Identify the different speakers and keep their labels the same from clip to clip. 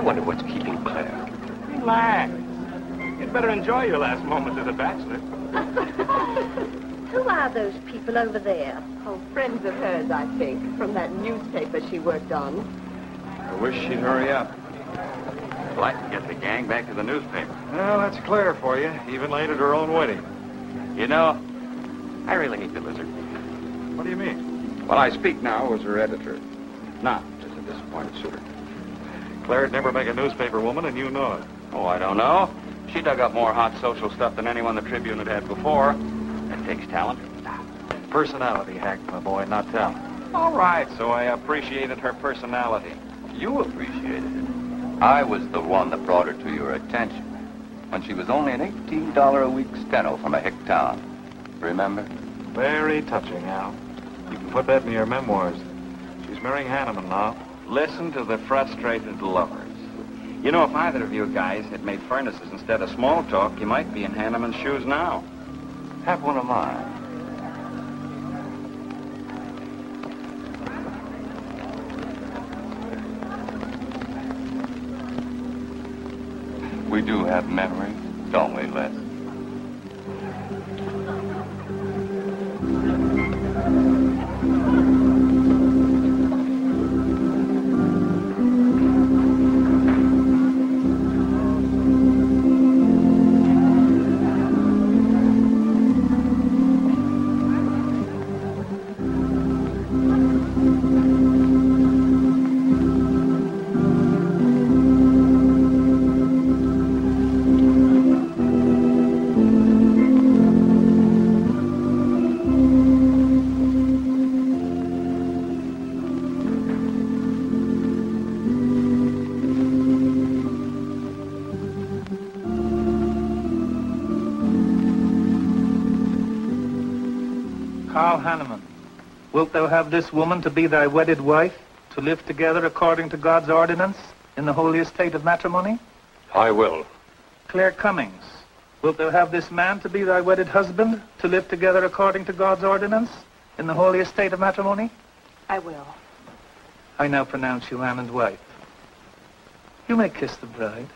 Speaker 1: wonder what's keeping Claire.
Speaker 2: Relax. You'd better enjoy your last moments as a bachelor.
Speaker 3: Who are those people over there?
Speaker 4: Oh, friends of hers, I think, from that newspaper she worked on.
Speaker 5: I wish she'd hurry up.
Speaker 6: I'd like to get the gang back to the newspaper.
Speaker 5: Well, that's Claire for you. Even late at her own wedding.
Speaker 6: You know, I really hate the lizard.
Speaker 5: What do you mean?
Speaker 6: Well, I speak now as her editor, not as a disappointed suitor.
Speaker 5: Claire'd never make a newspaper woman, and you know it.
Speaker 6: Oh, I don't know. She dug up more hot social stuff than anyone the Tribune had had before. That takes talent.
Speaker 5: Personality, Hack, my boy, not talent.
Speaker 6: All right, so I appreciated her personality.
Speaker 7: You appreciated it. I was the one that brought her to your attention when she was only an $18 a week steno from a hick town. Remember?
Speaker 5: Very touching, Al. You can put that in your memoirs. She's marrying Hanneman now.
Speaker 6: Listen to the frustrated lovers. You know, if either of you guys had made furnaces instead of small talk, you might be in Hanneman's shoes now.
Speaker 7: Have one of mine. We do have memories, don't we, Les?
Speaker 8: Wilt thou have this woman to be thy wedded wife, to live together according to God's ordinance in the holy estate of matrimony?
Speaker 1: I will.
Speaker 8: Claire Cummings, wilt thou have this man to be thy wedded husband, to live together according to God's ordinance in the holy estate of matrimony?
Speaker 4: I will.
Speaker 8: I now pronounce you man and wife. You may kiss the bride.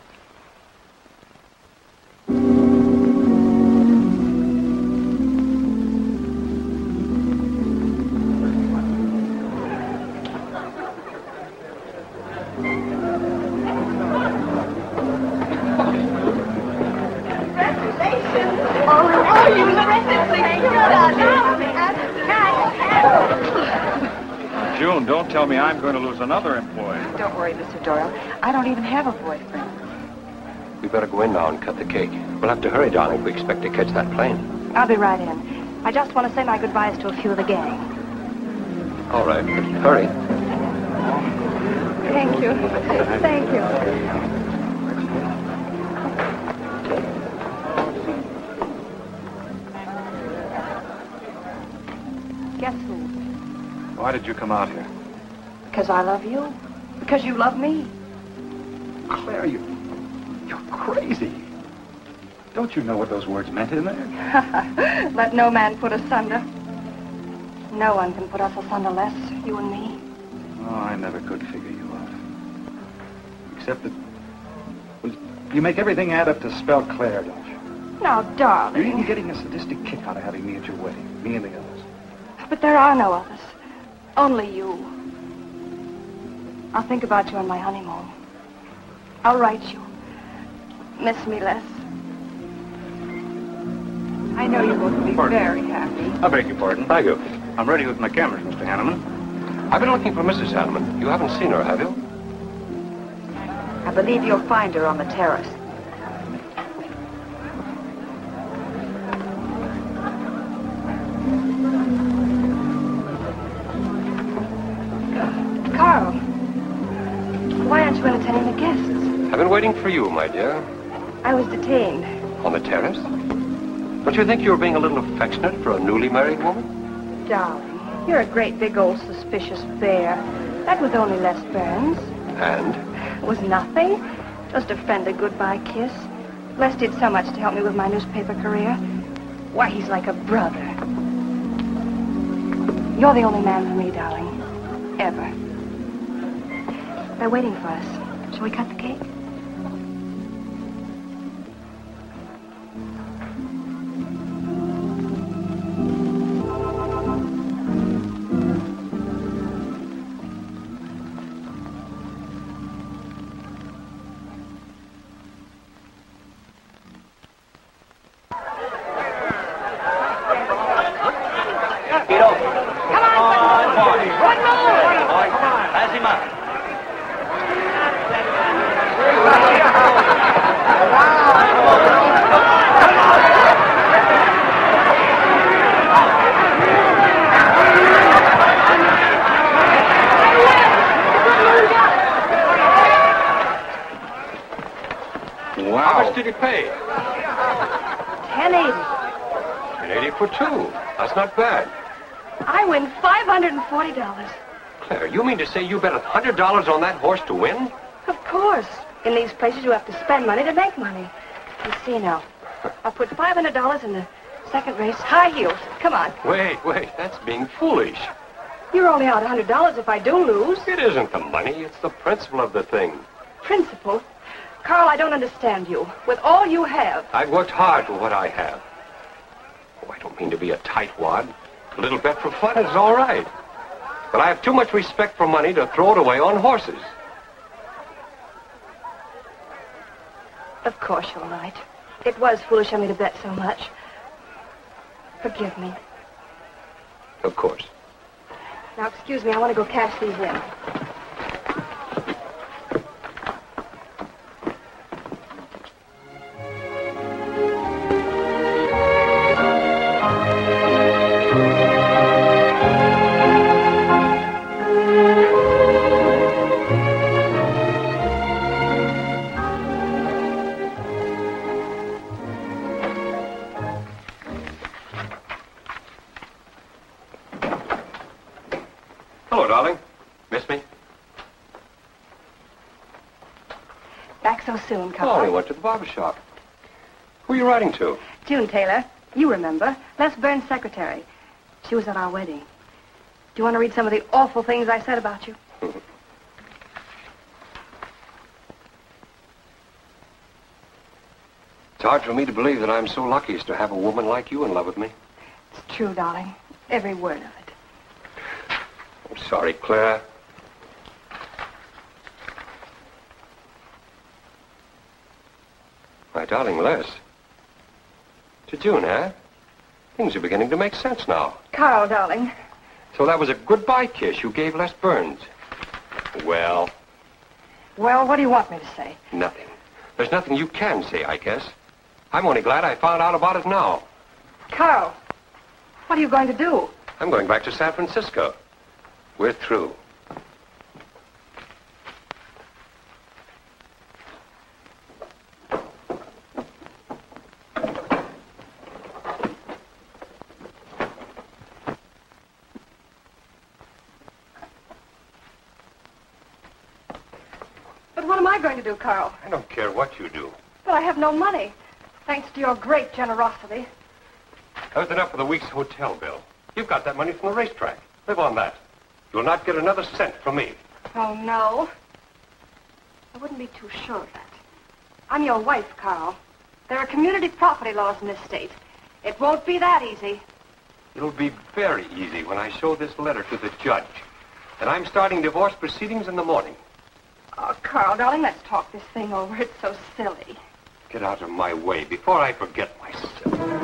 Speaker 6: June, don't tell me I'm going to lose another employee.
Speaker 4: Don't worry, Mr. Doyle. I don't even have a boyfriend.
Speaker 1: We better go in now and cut the cake. We'll have to hurry, darling, if we expect to catch that plane.
Speaker 3: I'll be right in. I just want to say my goodbyes to a few of the gang.
Speaker 1: All right, but hurry.
Speaker 3: Thank you. Thank you. Guess who?
Speaker 5: Why did you come out here?
Speaker 3: Because I love you. Because you love me.
Speaker 6: Claire, you're crazy. Don't you know what those words meant in there?
Speaker 3: Let no man put asunder. No one can put us asunder less, you and me.
Speaker 6: Oh, I never could figure you out. Except that... Well, you make everything add up to spell Claire, don't you?
Speaker 3: Now, darling.
Speaker 6: You're even getting a sadistic kick out of having me at your wedding. Me and the others.
Speaker 3: But there are no others. Only you. I'll think about you on my honeymoon. I'll write you. Miss me less.
Speaker 4: I know you're going to be very happy.
Speaker 6: I beg your pardon.
Speaker 1: Thank you.
Speaker 6: I'm ready with my cameras, Mr. Hanneman.
Speaker 1: I've been looking for Mrs. Hanneman. You haven't seen her, have you?
Speaker 4: I believe you'll find her on the terrace.
Speaker 3: Carl, why aren't you entertaining the guests?
Speaker 1: I've been waiting for you, my dear.
Speaker 3: I was detained.
Speaker 1: On the terrace? Don't you think you were being a little affectionate for a newly married woman?
Speaker 3: Darling, you're a great big old suspicious bear. That was only Les Burns.
Speaker 1: And?
Speaker 3: It was nothing. Just a friendly goodbye kiss. Les did so much to help me with my newspaper career. Why, he's like a brother. You're the only man for me, darling. Ever. They're waiting for us. Shall we cut the cake?
Speaker 1: How much did he pay?
Speaker 3: $10.80.
Speaker 1: $10.80 for two. That's not bad.
Speaker 3: I win $540.
Speaker 1: Claire, you mean to say you bet $100 on that horse to win?
Speaker 3: Of course. In these places, you have to spend money to make money. You see now. I'll put $500 in the second race, high heels. Come on.
Speaker 1: Wait. That's being foolish.
Speaker 3: You're only out $100 if I do lose.
Speaker 1: It isn't the money. It's the principle of the thing.
Speaker 3: Principle? Carl, I don't understand you. With all you have.
Speaker 1: I've worked hard for what I have. Oh, I don't mean to be a tightwad. A little bet for fun is all right. But I have too much respect for money to throw it away on horses.
Speaker 3: Of course you're right. It was foolish of me to bet so much. Forgive me.
Speaker 1: Of course.
Speaker 3: Now, excuse me, I want to go cash these in.
Speaker 1: Hello, darling. Miss me?
Speaker 3: Back so soon, Carl.
Speaker 1: Oh, we went to the barber shop. Who are you writing to?
Speaker 3: June Taylor. You remember. Les Burns' secretary. She was at our wedding. Do you want to read some of the awful things I said about you?
Speaker 1: It's hard for me to believe that I'm so lucky as to have a woman like you in love with me.
Speaker 3: It's true, darling. Every word of it.
Speaker 1: I'm sorry, Claire. My darling Les. To June, eh? Things are beginning to make sense now.
Speaker 3: Carl, darling.
Speaker 1: So that was a goodbye kiss you gave Les Burns. Well,
Speaker 3: Well, what do you want me to say?
Speaker 1: nothing. There's nothing you can say, I guess. I'm only glad I found out about it now.
Speaker 3: Carl, what are you going to do?
Speaker 1: I'm going back to San Francisco. We're through.
Speaker 3: But what am I going to do, Carl?
Speaker 1: I don't care what you do.
Speaker 3: But I have no money. Thanks to your great generosity.
Speaker 1: That was enough for the week's hotel bill. You've got that money from the racetrack. Live on that. You'll not get another cent from me.
Speaker 3: Oh, no. I wouldn't be too sure of that. I'm your wife, Carl. There are community property laws in this state. It won't be that easy.
Speaker 1: It'll be very easy when I show this letter to the judge. And I'm starting divorce proceedings in the morning.
Speaker 3: Oh, Carl, darling, let's talk this thing over. It's so silly.
Speaker 1: Get out of my way before I forget myself.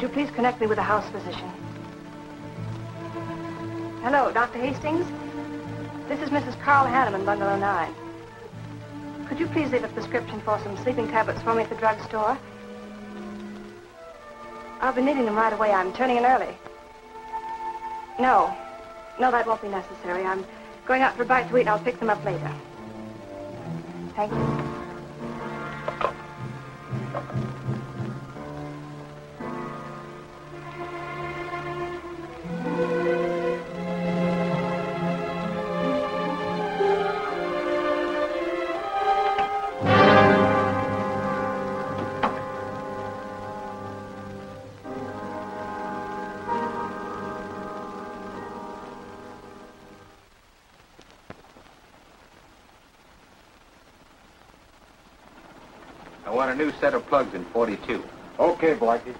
Speaker 3: you please connect me with a house physician? Hello, Dr. Hastings? This is Mrs. Carl Hanneman, Bungalow 9. Could you please leave a prescription for some sleeping tablets for me at the drugstore? I'll be needing them right away. I'm turning in early. No, that won't be necessary. I'm going out for a bite to eat, and I'll pick them up later. Thank you.
Speaker 1: I want a new set of plugs in 42.
Speaker 5: Okay, Blackie.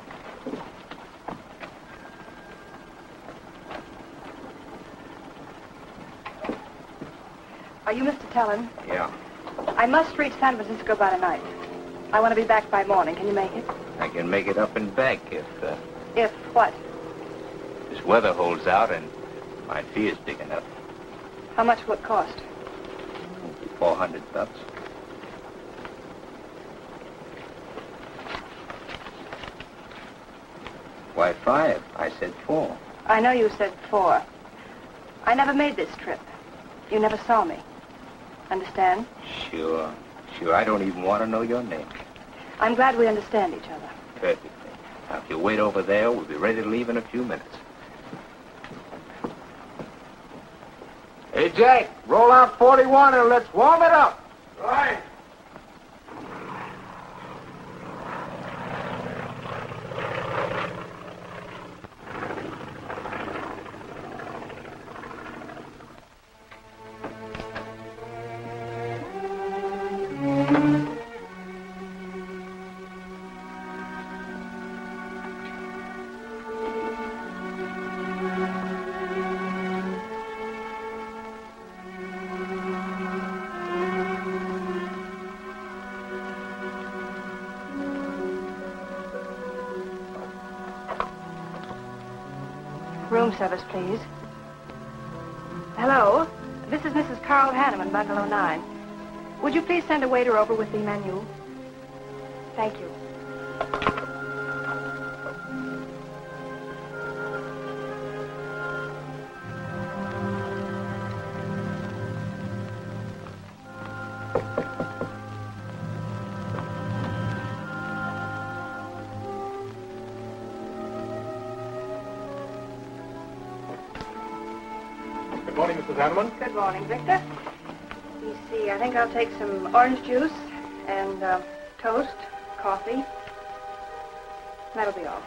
Speaker 3: Are you Mr. Tellin?
Speaker 1: Yeah.
Speaker 3: I must reach San Francisco by tonight. I want to be back by morning. Can you make it?
Speaker 1: I can make it up and back
Speaker 3: If what?
Speaker 1: this weather holds out and my fee is big enough.
Speaker 3: How much will it cost?
Speaker 1: $400. Why, 5? I said 4.
Speaker 3: I know you said 4. I never made this trip. You never saw me. Understand?
Speaker 1: Sure. I don't even want to know your name.
Speaker 3: I'm glad we understand each other.
Speaker 1: Perfectly. Now, if you wait over there, we'll be ready to leave in a few minutes. Hey, Jack, roll out 41 and let's warm it up.
Speaker 2: Right.
Speaker 3: Room service, please. Hello? This is Mrs. Carl Hanneman, Bungalow 9. Would you please send a waiter over with the menu? Thank you.
Speaker 2: Good morning, Mrs. Hanneman.
Speaker 3: Good morning, Victor. Let me see. I think I'll take some orange juice and toast, coffee. That'll be all.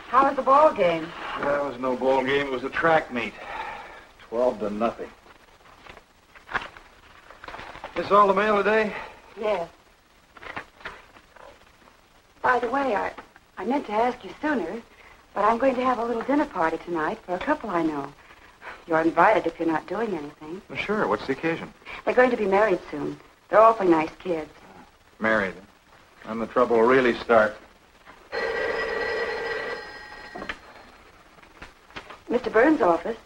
Speaker 4: How was the ball game?
Speaker 5: That was no ball game. It was a track meet. 12-0. This all the mail today?
Speaker 4: Yes. By the way, I meant to ask you sooner, but I'm going to have a little dinner party tonight for a couple I know. You're invited if you're not doing anything.
Speaker 5: Well, sure. What's the occasion?
Speaker 4: They're going to be married soon. They're awfully nice kids.
Speaker 5: Married. Then the trouble will really start.
Speaker 4: Mr. Burns' office.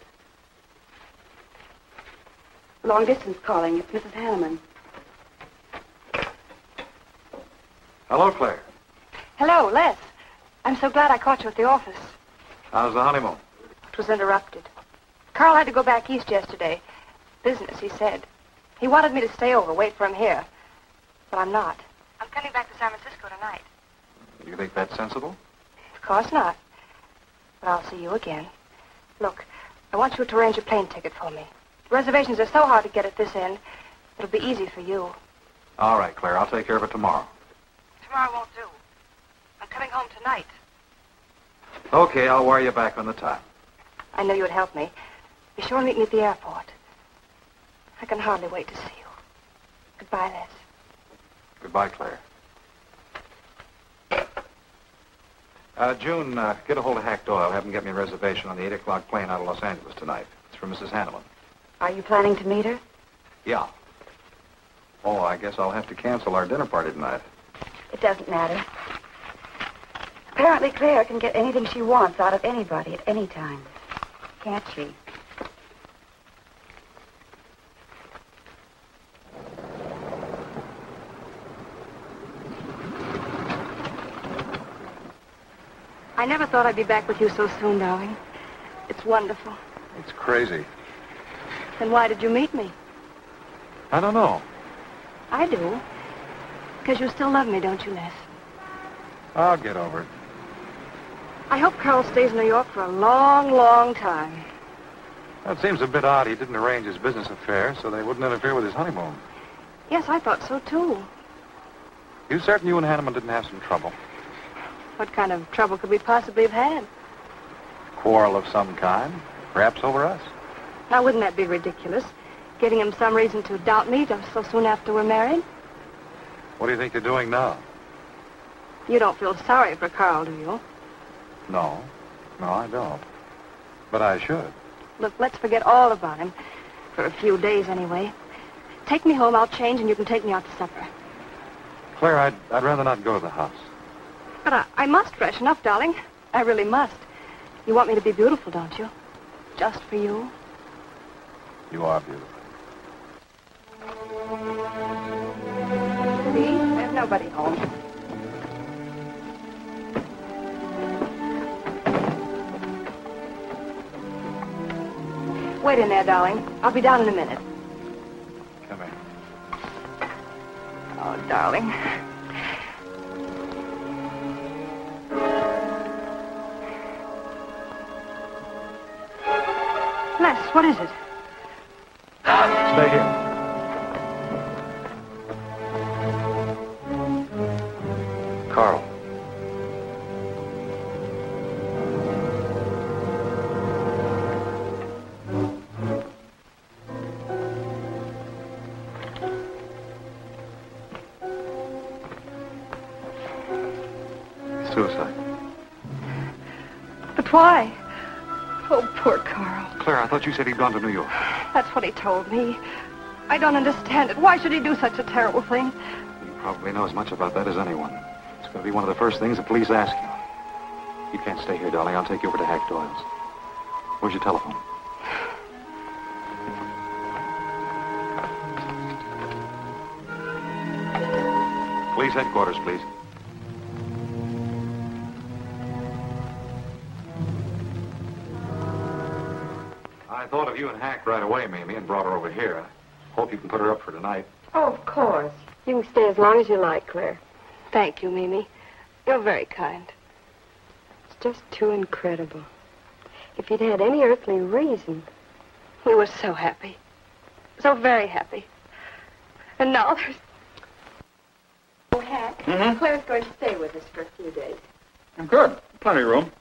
Speaker 4: Long distance calling. It's Mrs. Hanneman.
Speaker 5: Hello, Claire.
Speaker 3: Hello, Les. I'm so glad I caught you at the office.
Speaker 5: How's the honeymoon?
Speaker 3: It was interrupted. Carl had to go back east yesterday. Business, he said. He wanted me to stay over, wait for him here. But I'm not. I'm coming back to San Francisco tonight.
Speaker 5: You think that's sensible?
Speaker 3: Of course not. But I'll see you again. Look, I want you to arrange a plane ticket for me. Reservations are so hard to get at this end, it'll be easy for you.
Speaker 5: All right, Claire. I'll take care of it tomorrow.
Speaker 3: Tomorrow won't do. I'm coming home tonight.
Speaker 5: Okay, I'll wire you back on the time.
Speaker 3: I know you'd help me. Be sure and meet me at the airport. I can hardly wait to see you. Goodbye, Les.
Speaker 5: Goodbye, Claire. June, get a hold of Hack Doyle. Have him get me a reservation on the 8 o'clock plane out of Los Angeles tonight. It's for Mrs. Hanneman.
Speaker 4: Are you planning to meet her?
Speaker 5: Yeah. Oh, I guess I'll have to cancel our dinner party tonight.
Speaker 4: It doesn't matter. Apparently Claire can get anything she wants out of anybody at any time. Can't she?
Speaker 3: I never thought I'd be back with you so soon, darling. It's wonderful.
Speaker 5: It's crazy.
Speaker 3: Then why did you meet me?
Speaker 5: I don't know.
Speaker 3: I do. Because you still love me, don't you, Les?
Speaker 5: I'll get over it.
Speaker 3: I hope Carl stays in New York for a long, long time.
Speaker 5: Well, it seems a bit odd he didn't arrange his business affairs so they wouldn't interfere with his honeymoon.
Speaker 3: Yes, I thought so, too.
Speaker 5: You certain you and Hanneman didn't have some trouble?
Speaker 3: What kind of trouble could we possibly have had?
Speaker 5: Quarrel of some kind? Perhaps over us?
Speaker 3: Now, wouldn't that be ridiculous? Getting him some reason to doubt me so soon after we're married?
Speaker 5: What do you think you're doing now?
Speaker 3: You don't feel sorry for Carl, do you?
Speaker 5: No. No, I don't. But I should.
Speaker 3: Look, let's forget all about him. For a few days, anyway. Take me home, I'll change, and you can take me out to supper.
Speaker 5: Claire, I'd rather not go to the house.
Speaker 3: But I must freshen up, darling. I really must. You want me to be beautiful, don't you? Just for you?
Speaker 5: You are beautiful.
Speaker 3: See? There's nobody home. Wait in there, darling. I'll be down in a minute.
Speaker 5: Come here.
Speaker 3: Oh, darling. Les, what is it?
Speaker 5: Stay here.
Speaker 1: Carl.
Speaker 5: Suicide.
Speaker 3: But why? Oh, poor Carl.
Speaker 5: Claire, I thought you said he'd gone to New York.
Speaker 3: That's what he told me. I don't understand it. Why should he do such a terrible thing?
Speaker 5: You probably know as much about that as anyone. It's going to be one of the first things the police ask you. You can't stay here, darling. I'll take you over to Hack Doyle's. Where's your telephone? Police headquarters, please. I thought of you and Hack right away, Mamie, and brought her over here. I hope you can put her up for tonight.
Speaker 4: Oh, of course.
Speaker 3: You can stay as long as you like, Claire. Thank you, Mimi. You're very kind.
Speaker 4: It's just too incredible. If he'd had any earthly reason.
Speaker 3: We were so happy. So very happy. And now there's...
Speaker 4: Oh, Hack. Claire's going to stay with us for a few days.
Speaker 6: Good. Plenty of room.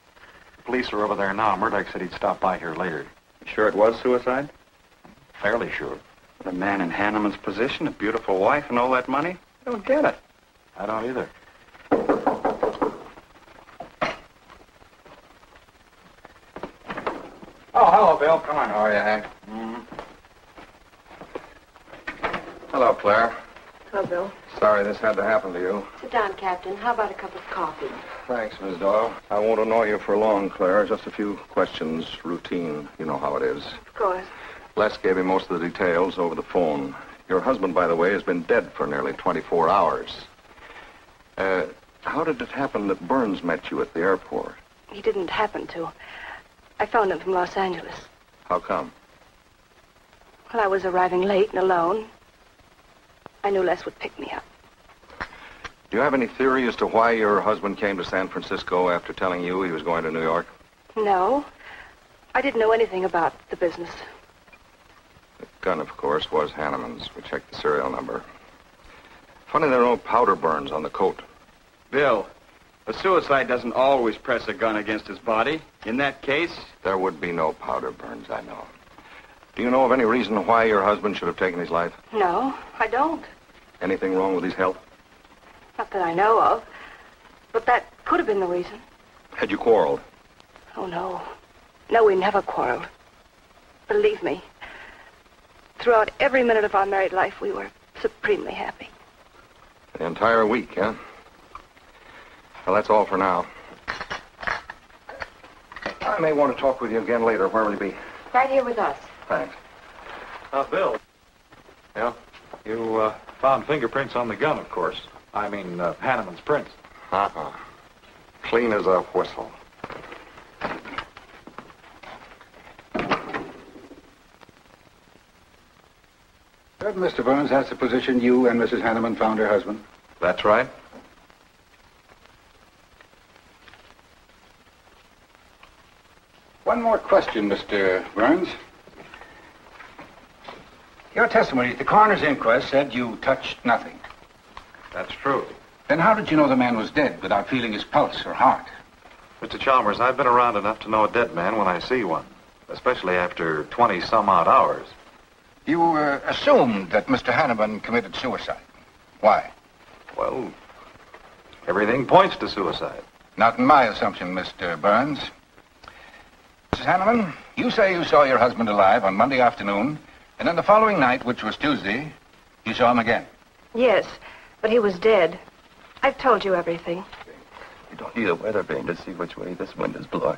Speaker 5: The police are over there now. Murdoch said he'd stop by here later.
Speaker 6: You sure it was suicide?
Speaker 5: Fairly sure.
Speaker 6: A man in Hanneman's position, a beautiful wife, and all that money? I don't get it.
Speaker 5: I don't either.
Speaker 6: Oh, hello, Bill. Come on. How are you, Hank? Hello, Claire.
Speaker 3: Hello, Bill.
Speaker 6: Sorry this had to happen to you.
Speaker 4: Sit down, Captain. How about a cup of coffee?
Speaker 6: Thanks, Miss Doyle. I won't annoy you for long, Claire. Just a few questions. Routine. You know how it is.
Speaker 3: Of course.
Speaker 6: Les gave me most of the details over the phone. Your husband, by the way, has been dead for nearly 24 hours. How did it happen that Burns met you at the airport?
Speaker 3: He didn't happen to. I phoned him from Los Angeles.
Speaker 6: How come?
Speaker 3: Well, I was arriving late and alone. I knew Les would pick me up.
Speaker 6: Do you have any theory as to why your husband came to San Francisco after telling you he was going to New York?
Speaker 3: No. I didn't know anything about the business.
Speaker 6: The gun, of course, was Hanneman's. We checked the serial number. Funny there are no powder burns on the coat.
Speaker 2: Bill, a suicide doesn't always press a gun against his body. In that case...
Speaker 6: There would be no powder burns, I know. Do you know of any reason why your husband should have taken his life?
Speaker 3: No, I don't.
Speaker 6: Anything wrong with his health?
Speaker 3: Not that I know of. But that could have been the reason.
Speaker 1: Had you quarreled?
Speaker 3: Oh, no. No, we never quarreled. Believe me, throughout every minute of our married life, we were supremely happy.
Speaker 1: The entire week, huh? Well, that's all for now. I may want to talk with you again later. Where will you be?
Speaker 4: Right here with us.
Speaker 1: Thanks.
Speaker 5: Bill,
Speaker 1: Yeah?
Speaker 5: you found fingerprints on the gun, of course. I mean, Hanneman's prints.
Speaker 1: Uh-huh. Clean as a whistle.
Speaker 9: Mr. Burns, that's the position you and Mrs. Hanneman found her husband?
Speaker 1: That's right.
Speaker 9: One more question, Mr. Burns. Your testimony at the coroner's inquest said you touched nothing.
Speaker 5: That's true.
Speaker 9: Then how did you know the man was dead without feeling his pulse or heart?
Speaker 5: Mr. Chalmers, I've been around enough to know a dead man when I see one, especially after 20-some-odd hours.
Speaker 9: You assumed that Mr. Hanneman committed suicide. Why?
Speaker 5: Well, everything points to suicide.
Speaker 9: Not in my assumption, Mr. Burns. Mrs. Hanneman, you say you saw your husband alive on Monday afternoon, and then the following night, which was Tuesday, you saw him again.
Speaker 3: Yes, but he was dead. I've told you everything.
Speaker 7: You don't need a weather vane to see which way this wind is blowing.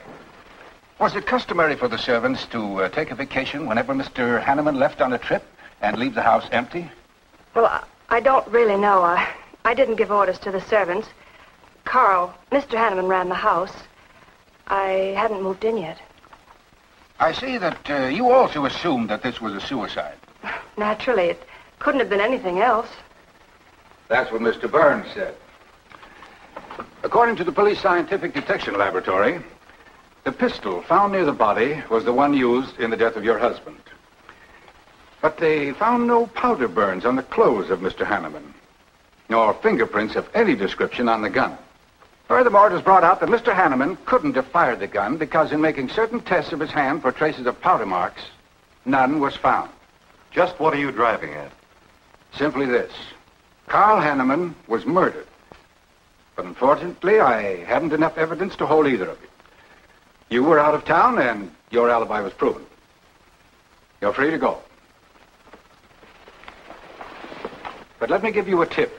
Speaker 9: Was it customary for the servants to take a vacation whenever Mr. Hanneman left on a trip and leave the house empty?
Speaker 3: Well, I don't really know. I didn't give orders to the servants. Carl, Mr. Hanneman ran the house. I hadn't moved in yet.
Speaker 9: I see that you also assumed that this was a suicide.
Speaker 3: Naturally, it couldn't have been anything else.
Speaker 9: That's what Mr. Burns said. According to the Police Scientific Detection Laboratory, the pistol found near the body was the one used in the death of your husband. But they found no powder burns on the clothes of Mr. Hanneman, nor fingerprints of any description on the gun. Furthermore, it was brought out that Mr. Hanneman couldn't have fired the gun because in making certain tests of his hand for traces of powder marks, none was found.
Speaker 5: Just what are you driving at?
Speaker 9: Simply this. Carl Hanneman was murdered. But unfortunately, I hadn't enough evidence to hold either of you. You were out of town, and your alibi was proven. You're free to go. But let me give you a tip.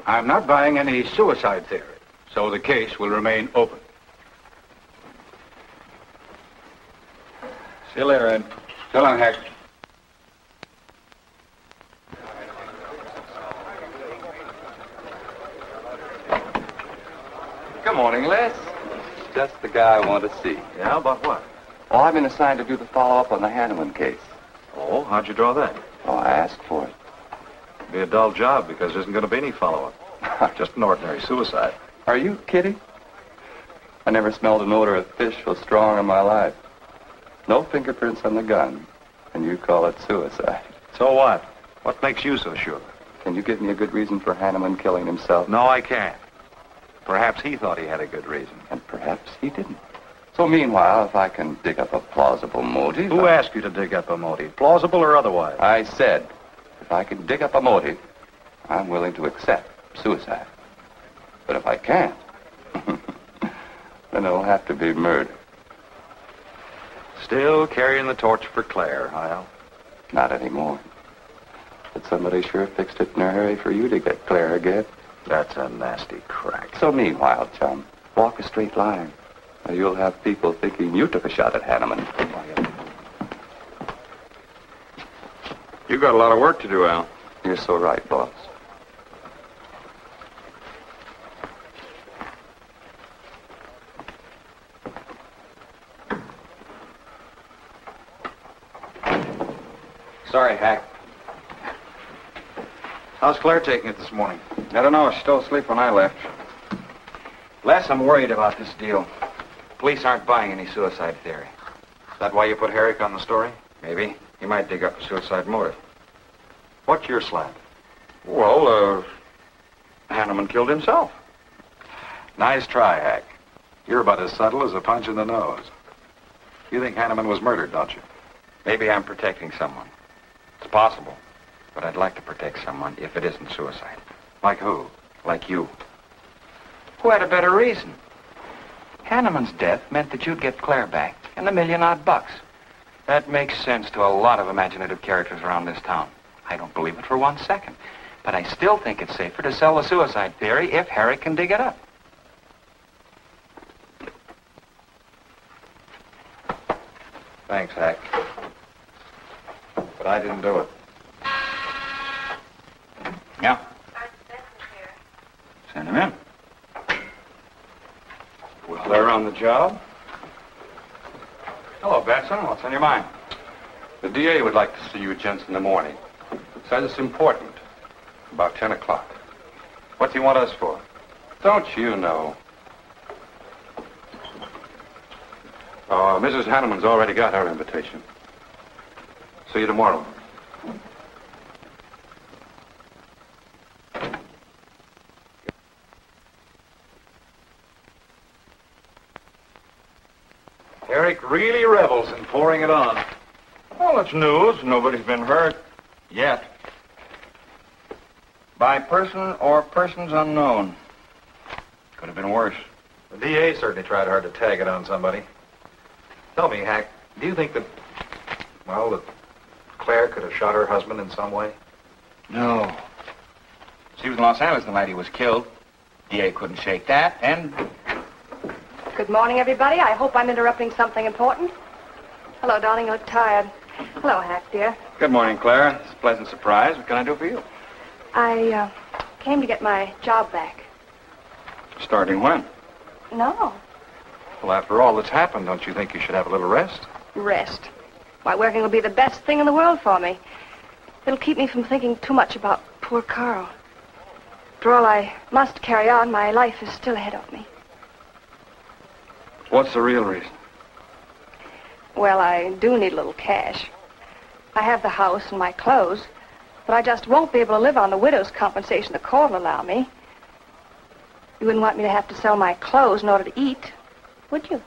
Speaker 9: I'm not buying any suicide theory, so the case will remain open.
Speaker 2: See you later, Ed.
Speaker 9: So long, Hack.
Speaker 7: Good morning, Les. Just the guy I want to see.
Speaker 5: Yeah, about what?
Speaker 7: Well, I've been assigned to do the follow-up on the Hanneman case.
Speaker 5: Oh, how'd you draw that?
Speaker 7: Oh, I asked for it.
Speaker 5: It'll be a dull job because there isn't going to be any follow-up. Just an ordinary suicide.
Speaker 7: Are you kidding? I never smelled an odor of fish so strong in my life. No fingerprints on the gun, and you call it suicide.
Speaker 5: So what? What makes you so sure?
Speaker 7: Can you give me a good reason for Hanneman killing himself?
Speaker 5: No, I can't. Perhaps he thought he had a good reason.
Speaker 7: And perhaps he didn't. So meanwhile, if I can dig up a plausible motive...
Speaker 5: Who asked you to dig up a motive, plausible or otherwise?
Speaker 7: I said, if I can dig up a motive, I'm willing to accept suicide. But if I can't, then it'll have to be murder.
Speaker 5: Still carrying the torch for Claire, Hyle?
Speaker 7: Not anymore. But somebody sure fixed it in a hurry for you to get Claire again.
Speaker 5: That's a nasty crack.
Speaker 7: So meanwhile, chum, walk a straight line. Or you'll have people thinking you took a shot at Hanneman.
Speaker 2: You got a lot of work to do, Al.
Speaker 7: You're so right, boss.
Speaker 2: Sorry, Hack.
Speaker 5: How's Claire taking it this morning?
Speaker 2: I don't know. She's still asleep when I left. Les, I'm worried about this deal. Police aren't buying any suicide theory.
Speaker 5: Is that why you put Herrick on the story?
Speaker 2: Maybe. He might dig up a suicide motive.
Speaker 5: What's your slant?
Speaker 2: Well, Hanneman killed himself.
Speaker 5: Nice try, Hack. You're about as subtle as a punch in the nose. You think Hanneman was murdered, don't you?
Speaker 2: Maybe I'm protecting someone. It's possible. But I'd like to protect someone if it isn't suicide.
Speaker 5: Like who?
Speaker 2: Like you. Who had a better reason? Hanneman's death meant that you'd get Claire back and $1 million odd bucks. That makes sense to a lot of imaginative characters around this town. I don't believe it for 1 second. But I still think it's safer to sell the suicide theory if Harry can dig it up.
Speaker 5: Thanks, Hack. But I didn't do it.
Speaker 2: Yeah. Send him in.
Speaker 5: Was Claire on the job?
Speaker 2: Hello, Batson. What's on your mind?
Speaker 1: The DA would like to see you gents in the morning. Says it's important. About 10 o'clock.
Speaker 5: What's he want us for?
Speaker 1: Don't you know? Mrs. Hanneman's already got her invitation. See you tomorrow.
Speaker 5: Eric really revels in pouring it on.
Speaker 2: Well, it's news. Nobody's been hurt. Yet. By person or persons unknown. Could have been worse.
Speaker 5: The DA certainly tried hard to tag it on somebody. Tell me, Hack, do you think that Claire could have shot her husband in some way?
Speaker 2: No. She was in Los Angeles the night he was killed. DA couldn't shake that, and...
Speaker 3: Good morning, everybody. I hope I'm interrupting something important. Hello, darling. You look tired. Hello, Hack, dear.
Speaker 2: Good morning, Claire. It's a pleasant surprise. What can I do for you?
Speaker 3: I came to get my job back.
Speaker 2: Starting when?
Speaker 3: No.
Speaker 5: Well, after all that's happened, don't you think you should have a little rest?
Speaker 3: Rest. Why, working will be the best thing in the world for me. It'll keep me from thinking too much about poor Carl. After all, I must carry on. My life is still ahead of me.
Speaker 5: What's the real reason?
Speaker 3: Well, I do need a little cash. I have the house and my clothes, but I just won't be able to live on the widow's compensation the court will allow me. You wouldn't want me to have to sell my clothes in order to eat, would you?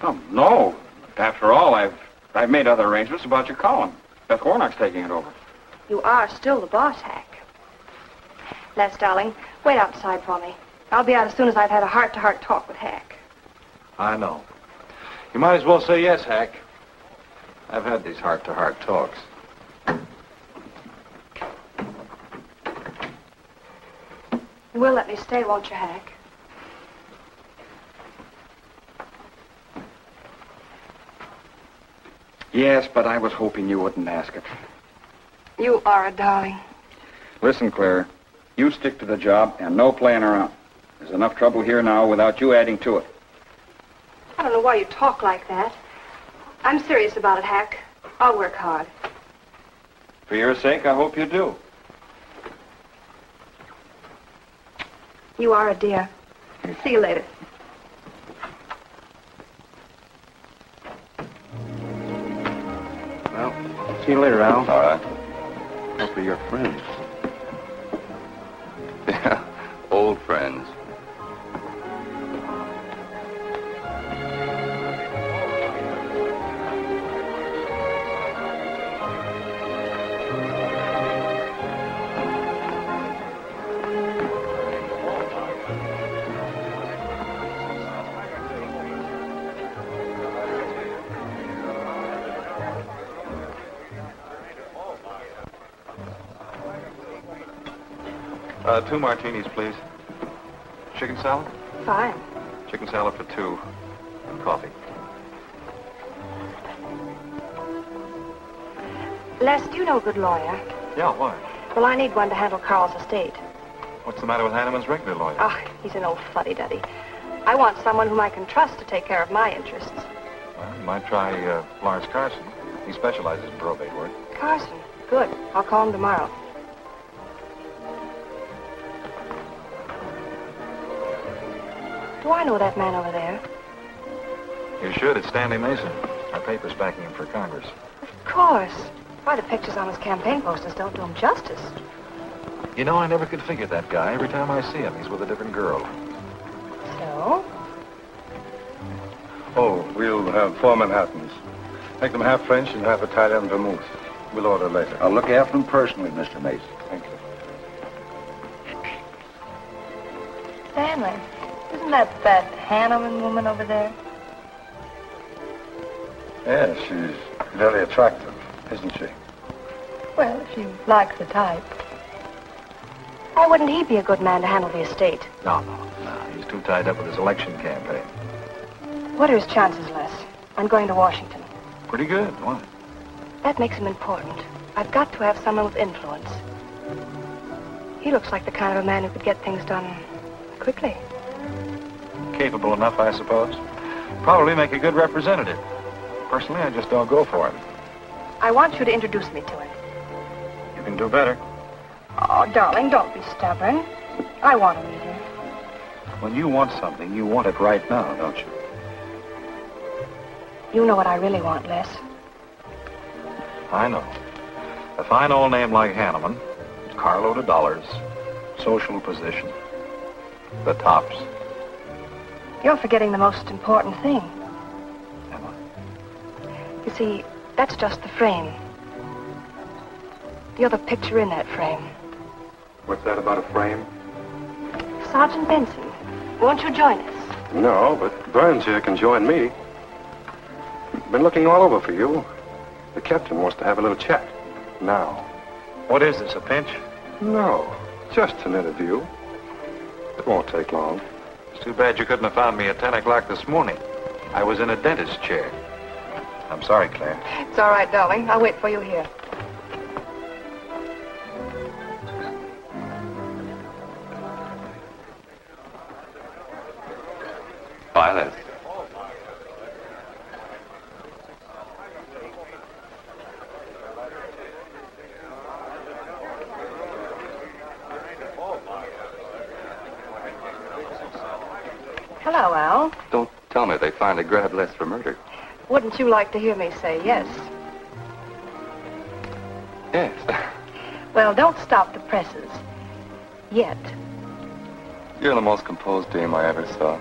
Speaker 2: Oh, no. After all, I've made other arrangements about your column. Beth Warnock's taking it over.
Speaker 3: You are still the boss, Hack. Les, darling, wait outside for me. I'll be out as soon as I've had a heart-to-heart talk with Hack.
Speaker 5: I know. You might as well say yes, Hack. I've had these heart-to-heart talks.
Speaker 3: You will let me stay, won't you, Hack?
Speaker 2: Yes, but I was hoping you wouldn't ask it.
Speaker 3: You are a darling.
Speaker 2: Listen, Claire, you stick to the job and no playing around. There's enough trouble here now without you adding to it.
Speaker 3: I don't know why you talk like that. I'm serious about it, Hack. I'll work hard.
Speaker 2: For your sake, I hope you do.
Speaker 3: You are a dear. See you later.
Speaker 5: Well, see you later, Al.
Speaker 7: All right.
Speaker 5: Hopefully you're friends.
Speaker 7: Yeah, old friends.
Speaker 5: Two martinis, please. Chicken salad?
Speaker 3: Fine.
Speaker 5: Chicken salad for two. And coffee.
Speaker 3: Les, do you know a good lawyer?
Speaker 5: Yeah, why?
Speaker 3: Well, I need one to handle Carl's estate.
Speaker 5: What's the matter with Hanneman's regular lawyer?
Speaker 3: Ah, he's an old fuddy-duddy. I want someone whom I can trust to take care of my interests.
Speaker 5: Well, you might try Lawrence Carson. He specializes in probate work.
Speaker 3: Carson? Good. I'll call him tomorrow. Do I know that man over there?
Speaker 5: You should. It's Stanley Mason. Our paper's backing him for Congress.
Speaker 3: Of course. Why, the pictures on his campaign posters don't do him justice.
Speaker 5: You know, I never could figure that guy. Every time I see him, he's with a different girl.
Speaker 3: So?
Speaker 10: Oh, we'll have 4 Manhattans. Make them half French and half Italian vermouth. We'll order later.
Speaker 11: I'll look after them personally, Mr. Mason.
Speaker 10: Thank you.
Speaker 3: Stanley, Isn't that Hanneman woman over there?
Speaker 10: Yeah, she's very attractive, isn't she?
Speaker 3: Well, if you like the type. Why wouldn't he be a good man to handle the estate?
Speaker 10: No. He's too tied up with his election campaign.
Speaker 3: What are his chances, Les? I'm going to Washington.
Speaker 10: Pretty good. Why?
Speaker 3: That makes him important. I've got to have someone with influence. He looks like the kind of a man who could get things done quickly.
Speaker 10: Capable enough, I suppose. Probably make a good representative. Personally, I just don't go for him.
Speaker 3: I want you to introduce me to him.
Speaker 10: You can do better.
Speaker 3: Oh, darling, don't be stubborn. I want to meet him.
Speaker 10: When you want something, you want it right now, don't you?
Speaker 3: You know what I really want, Les.
Speaker 10: I know. A fine old name like Hanneman, carload of dollars, social position, the tops.
Speaker 3: You're forgetting the most important thing.
Speaker 10: Am I?
Speaker 3: You see, that's just the frame. You're the picture in that frame.
Speaker 1: What's that about a frame?
Speaker 3: Sergeant Benson, won't you join us?
Speaker 1: No, but Burns here can join me. Been looking all over for you. The captain wants to have a little chat. Now.
Speaker 10: What is this, a pinch?
Speaker 1: No, just an interview. It won't take long.
Speaker 10: It's too bad you couldn't have found me at 10 o'clock this morning. I was in a dentist's chair. I'm sorry, Claire.
Speaker 3: It's all right, darling. I'll wait for you here.
Speaker 7: Violet.
Speaker 3: Hello, Al.
Speaker 7: Don't tell me they finally grabbed Les for murder.
Speaker 3: Wouldn't you like to hear me say yes?
Speaker 7: Yes.
Speaker 3: Well, don't stop the presses. Yet.
Speaker 7: You're the most composed dame I ever saw.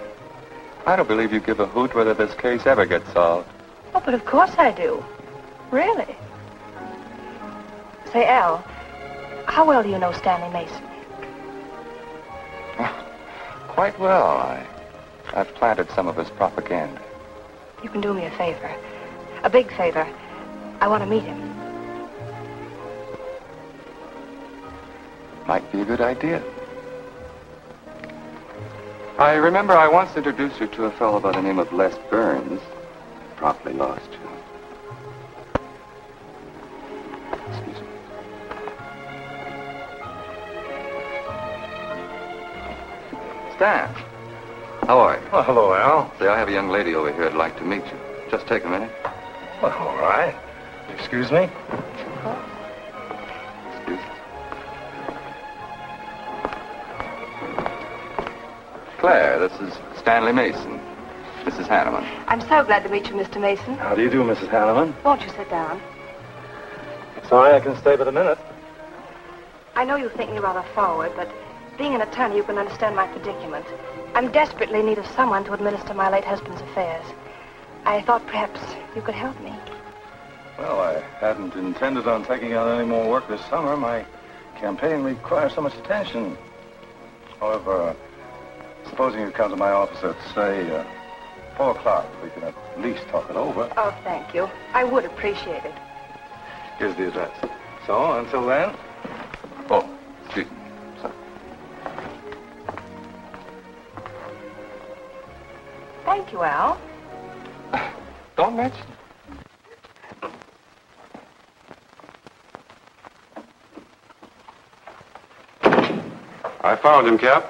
Speaker 7: I don't believe you give a hoot whether this case ever gets solved.
Speaker 3: Oh, but of course I do. Really. Say, Al, how well do you know Stanley Mason?
Speaker 7: Quite well. I've planted some of his propaganda.
Speaker 3: You can do me a favor. A big favor. I want to meet him.
Speaker 7: Might be a good idea. I remember I once introduced you to a fellow by the name of Les Burns. Promptly lost you. Excuse me. Stan, how are you?
Speaker 10: Well, hello, Al.
Speaker 7: Say, I have a young lady over here I'd like to meet you. Just take a minute.
Speaker 10: Well, all right. Excuse me?
Speaker 7: Excuse me. Claire, this is Stanley Mason. Mrs. Hanneman.
Speaker 3: I'm so glad to meet you, Mr. Mason.
Speaker 10: How do you do, Mrs. Hanneman?
Speaker 3: Won't you sit down?
Speaker 10: Sorry, I can stay but a minute.
Speaker 3: I know you think me rather forward, but being an attorney, you can understand my predicament. I'm desperately in need of someone to administer my late husband's affairs. I thought perhaps you could help me.
Speaker 10: Well, I hadn't intended on taking on any more work this summer. My campaign requires so much attention. However, supposing you come to my office at, say, 4 o'clock, we can at least talk it over.
Speaker 3: Oh, thank you. I would appreciate it.
Speaker 10: Here's the address. So, until then...
Speaker 7: Oh, excuse me. Sorry.
Speaker 3: Thank you, Al.
Speaker 7: Don't mention it.
Speaker 1: I found him, Cap.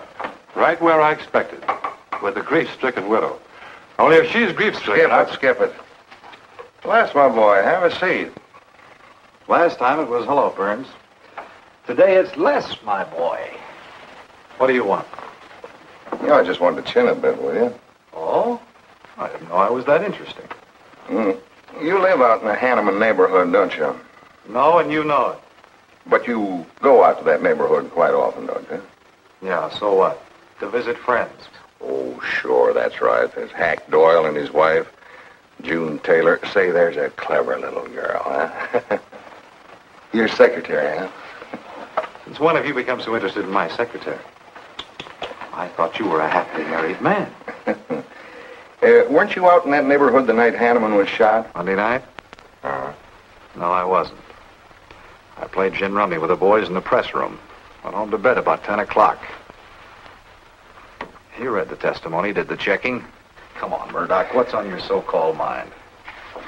Speaker 1: Right where I expected. With the grief-stricken widow. Only if she's grief-stricken...
Speaker 9: Skip it. Les, my boy, have a seat.
Speaker 5: Last time it was hello, Burns. Today it's Les, my boy. What do you want?
Speaker 9: You know, I just wanted to chin a bit, will you?
Speaker 5: Oh? I didn't know I was that interesting.
Speaker 9: You live out in the Hanneman neighborhood, don't you?
Speaker 5: No, and you know it.
Speaker 9: But you go out to that neighborhood quite often, don't you?
Speaker 5: Yeah, so what? To visit friends.
Speaker 9: Oh, sure, that's right. There's Hack Doyle and his wife, June Taylor. Say, there's a clever little girl, huh? Your secretary, huh?
Speaker 5: Since when have you become so interested in my secretary? I thought you were a happily married man.
Speaker 11: Weren't you out in that neighborhood the night Hanneman was shot?
Speaker 5: Monday night? No, I wasn't. I played gin rummy with the boys in the press room. Went home to bed about 10 o'clock. He read the testimony, did the checking. Come on, Murdoch, what's on your so-called mind?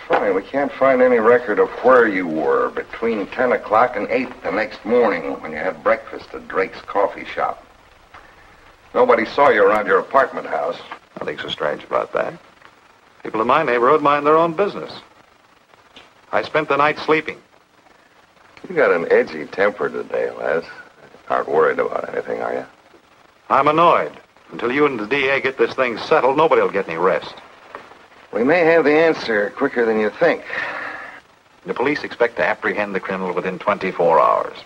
Speaker 11: Funny, we can't find any record of where you were between 10 o'clock and 8 the next morning when you had breakfast at Drake's coffee shop. Nobody saw you around your apartment house.
Speaker 5: Nothing so strange about that. People in my neighborhood mind their own business. I spent the night sleeping.
Speaker 11: You got an edgy temper today, Les. Aren't worried about anything, are you?
Speaker 5: I'm annoyed. Until you and the DA get this thing settled, nobody will get any rest.
Speaker 11: We may have the answer quicker than you think.
Speaker 5: The police expect to apprehend the criminal within 24 hours.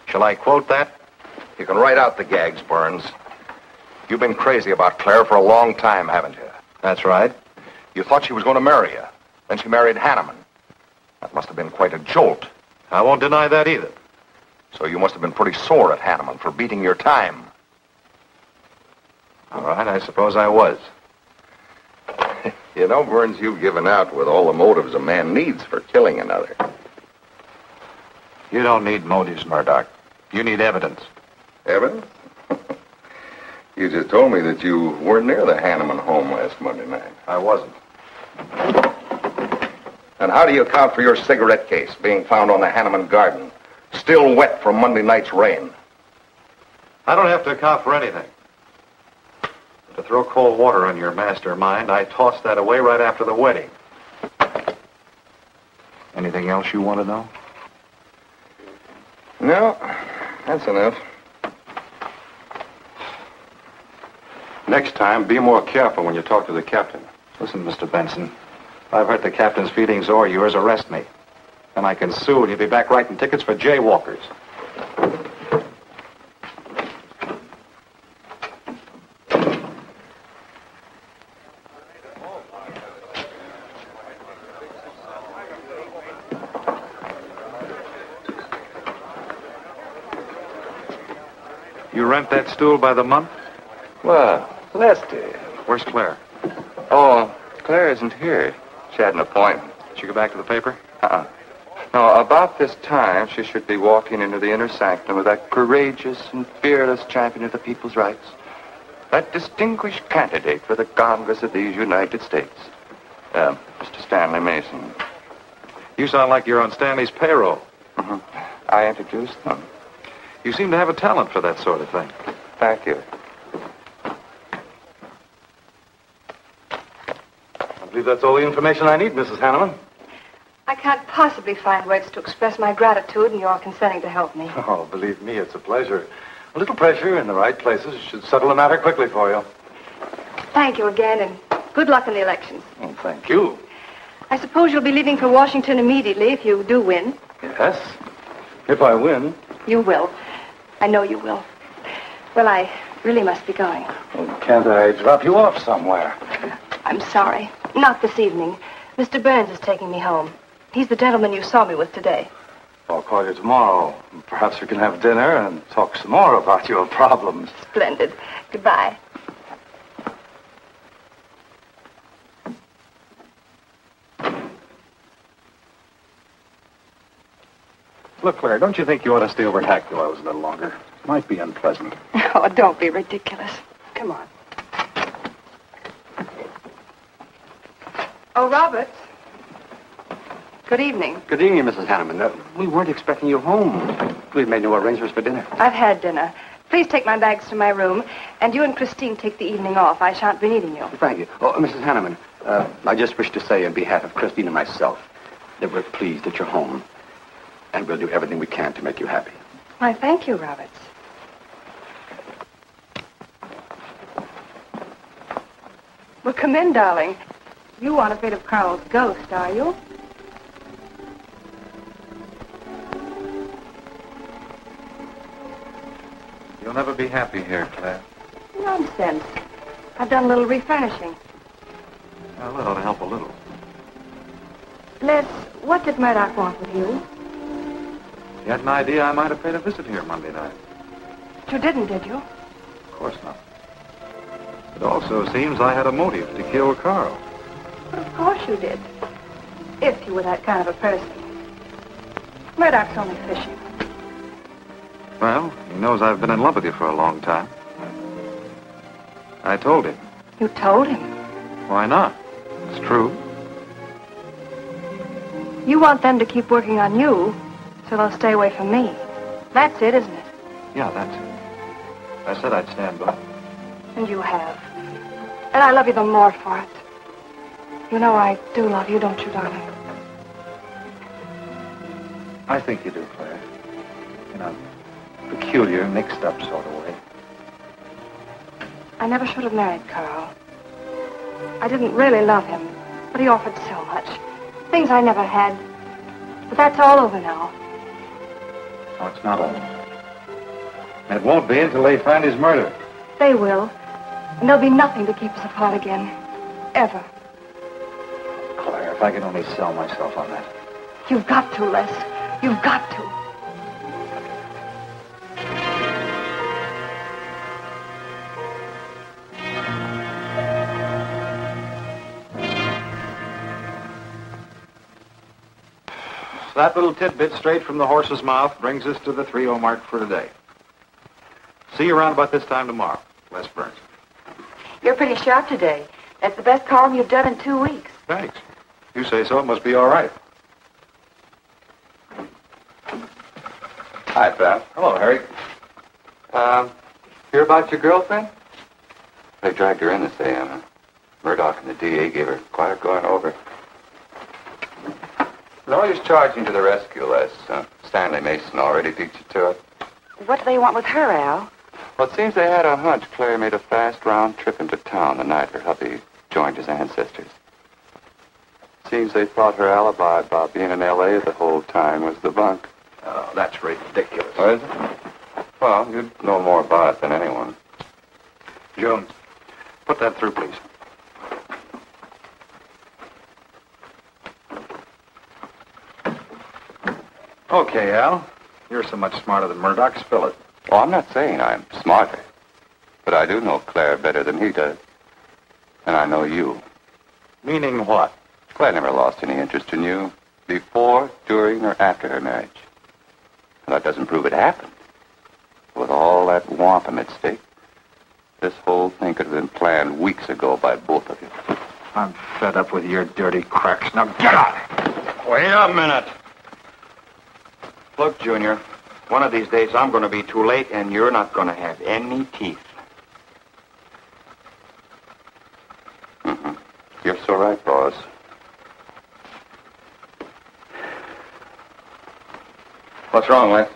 Speaker 5: Shall I quote that?
Speaker 11: You can write out the gags, Burns. You've been crazy about Claire for a long time, haven't you?
Speaker 5: That's right.
Speaker 11: You thought she was going to marry you. Then she married Hanneman. That must have been quite a jolt.
Speaker 5: I won't deny that either.
Speaker 11: So you must have been pretty sore at Hanneman for beating your time.
Speaker 5: All right, I suppose I was.
Speaker 11: You know, Burns, you've given out with all the motives a man needs for killing another.
Speaker 5: You don't need motives, Murdoch. You need evidence.
Speaker 11: Evidence? You just told me that you weren't near the Hanneman home last Monday night.
Speaker 5: I wasn't.
Speaker 11: And how do you account for your cigarette case being found on the Hanneman garden, still wet from Monday night's rain?
Speaker 5: I don't have to account for anything. To throw cold water on your mastermind, I tossed that away right after the wedding. Anything else you want to know?
Speaker 11: No, that's enough.
Speaker 1: Next time, be more careful when you talk to the captain.
Speaker 5: Listen, Mr. Benson, if I've hurt the captain's feelings or yours, arrest me. Then I can sue and you'll be back writing tickets for jaywalkers. You rent that stool by the month?
Speaker 11: Well, Leslie.
Speaker 5: Where's Claire?
Speaker 7: Oh, Claire isn't here. She had an appointment.
Speaker 5: Did she go back to the paper?
Speaker 7: No, about this time, she should be walking into the inner sanctum with that courageous and fearless champion of the people's rights. That distinguished candidate for the Congress of these United States. Mr. Stanley Mason.
Speaker 5: You sound like you're on Stanley's payroll.
Speaker 7: Mm-hmm. I introduced them.
Speaker 5: You seem to have a talent for that sort of thing.
Speaker 7: Thank you.
Speaker 10: I believe that's all the information I need, Mrs. Hanneman.
Speaker 3: I can't possibly find words to express my gratitude in your consenting to help me.
Speaker 10: Oh, believe me, it's a pleasure. A little pressure in the right places should settle the matter quickly for you.
Speaker 3: Thank you again, and good luck in the elections.
Speaker 10: Oh, thank you.
Speaker 3: I suppose you'll be leaving for Washington immediately if you do win.
Speaker 10: Yes, if I win.
Speaker 3: You will. I know you will. Well, I really must be going.
Speaker 10: Oh, can't I drop you off somewhere?
Speaker 3: I'm sorry. Not this evening. Mr. Burns is taking me home. He's the gentleman you saw me with today.
Speaker 10: I'll call you tomorrow. Perhaps we can have dinner and talk some more about your problems.
Speaker 3: Splendid. Goodbye.
Speaker 5: Look, Claire, don't you think you ought to stay over at Hackdoyle's a little longer? Might be unpleasant.
Speaker 3: Oh, don't be ridiculous. Come on. Oh, Robert. Good evening.
Speaker 12: Good evening, Mrs. Hanneman. We weren't expecting you home. We've made no arrangements for dinner.
Speaker 3: I've had dinner. Please take my bags to my room, and you and Christine take the evening off. I shan't be needing you.
Speaker 12: Thank you. Oh, Mrs. Hanneman, I just wish to say on behalf of Christine and myself that we're pleased that you're home, and we'll do everything we can to make you happy.
Speaker 3: Why, thank you, Roberts. Well, come in, darling. You aren't afraid of Carl's ghost, are you?
Speaker 5: You'll never be happy here, Claire.
Speaker 3: Nonsense. I've done a little refurnishing.
Speaker 5: Well, that ought to help a little.
Speaker 3: Les, what did Murdoch want with you?
Speaker 5: You had an idea I might have paid a visit here Monday night.
Speaker 3: But you didn't, did you?
Speaker 5: Of course not. It also seems I had a motive to kill Carl.
Speaker 3: Of course you did. If you were that kind of a person. Murdoch's only fishing.
Speaker 5: Well, he knows I've been in love with you for a long time. I told him.
Speaker 3: You told him?
Speaker 5: Why not? It's true.
Speaker 3: You want them to keep working on you, so they'll stay away from me. That's it, isn't it?
Speaker 5: Yeah, that's it. I said I'd stand by.
Speaker 3: And you have. And I love you the more for it. You know I do love you, don't you, darling?
Speaker 5: I think you do, Claire. In a peculiar, mixed-up sort of way.
Speaker 3: I never should have married Carl. I didn't really love him, but he offered so much. Things I never had. But that's all over now.
Speaker 5: No, it's not over. And it won't be until they find his murderer.
Speaker 3: They will. And there'll be nothing to keep us apart again. Ever.
Speaker 5: Claire, if I could only sell myself on that.
Speaker 3: You've got to, Les. You've got to.
Speaker 5: That little tidbit straight from the horse's mouth brings us to the 3:00 mark for today. See you around about this time tomorrow. Les Burns.
Speaker 4: You're pretty sharp today. That's the best column you've done in 2 weeks.
Speaker 5: Thanks. You say so, it must be all right.
Speaker 7: Hi, Pal.
Speaker 5: Hello, Harry.
Speaker 7: Hear about your girlfriend? They dragged her in this AM. Murdoch and the DA gave her quite a going over. Lawyer's charging to the rescue, Les. Stanley Mason already beat you to it.
Speaker 4: What do they want with her, Al?
Speaker 7: Well, it seems they had a hunch Claire made a fast round trip into town the night her hubby joined his ancestors. Seems they thought her alibi about being in L.A. the whole time was the bunk.
Speaker 5: Oh, that's ridiculous.
Speaker 7: Oh, is it? Well, you'd know more about it than anyone.
Speaker 5: Jones, put that through, please. Okay, Al. You're so much smarter than Murdoch. Spill it.
Speaker 7: Oh, I'm not saying I'm smarter. But I do know Claire better than he does. And I know you.
Speaker 5: Meaning what?
Speaker 7: Claire never lost any interest in you before, during, or after her marriage. And that doesn't prove it happened. With all that wampum at stake, this whole thing could have been planned weeks ago by both of you.
Speaker 5: I'm fed up with your dirty cracks. Now get out!
Speaker 2: Wait a minute. Look, Junior, one of these days I'm going to be too late and you're not going to have any teeth.
Speaker 7: Mm-hmm. You're so right, boss. What's wrong, Les?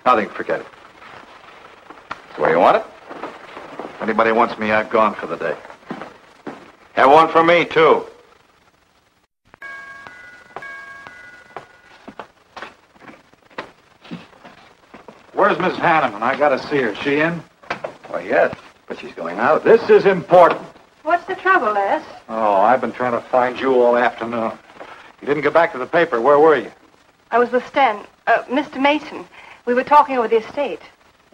Speaker 5: Nothing, forget it.
Speaker 7: The way you want it?
Speaker 5: If anybody wants me, I've gone for the day.
Speaker 2: Have one for me, too.
Speaker 5: Where's Miss Hanneman? I gotta see her. She in?
Speaker 12: Why, yes, but she's going out.
Speaker 5: This is important.
Speaker 3: What's the trouble, Les?
Speaker 5: Oh, I've been trying to find you all afternoon. You didn't get back to the paper. Where were you?
Speaker 3: I was with Mr. Mason. We were talking over the estate.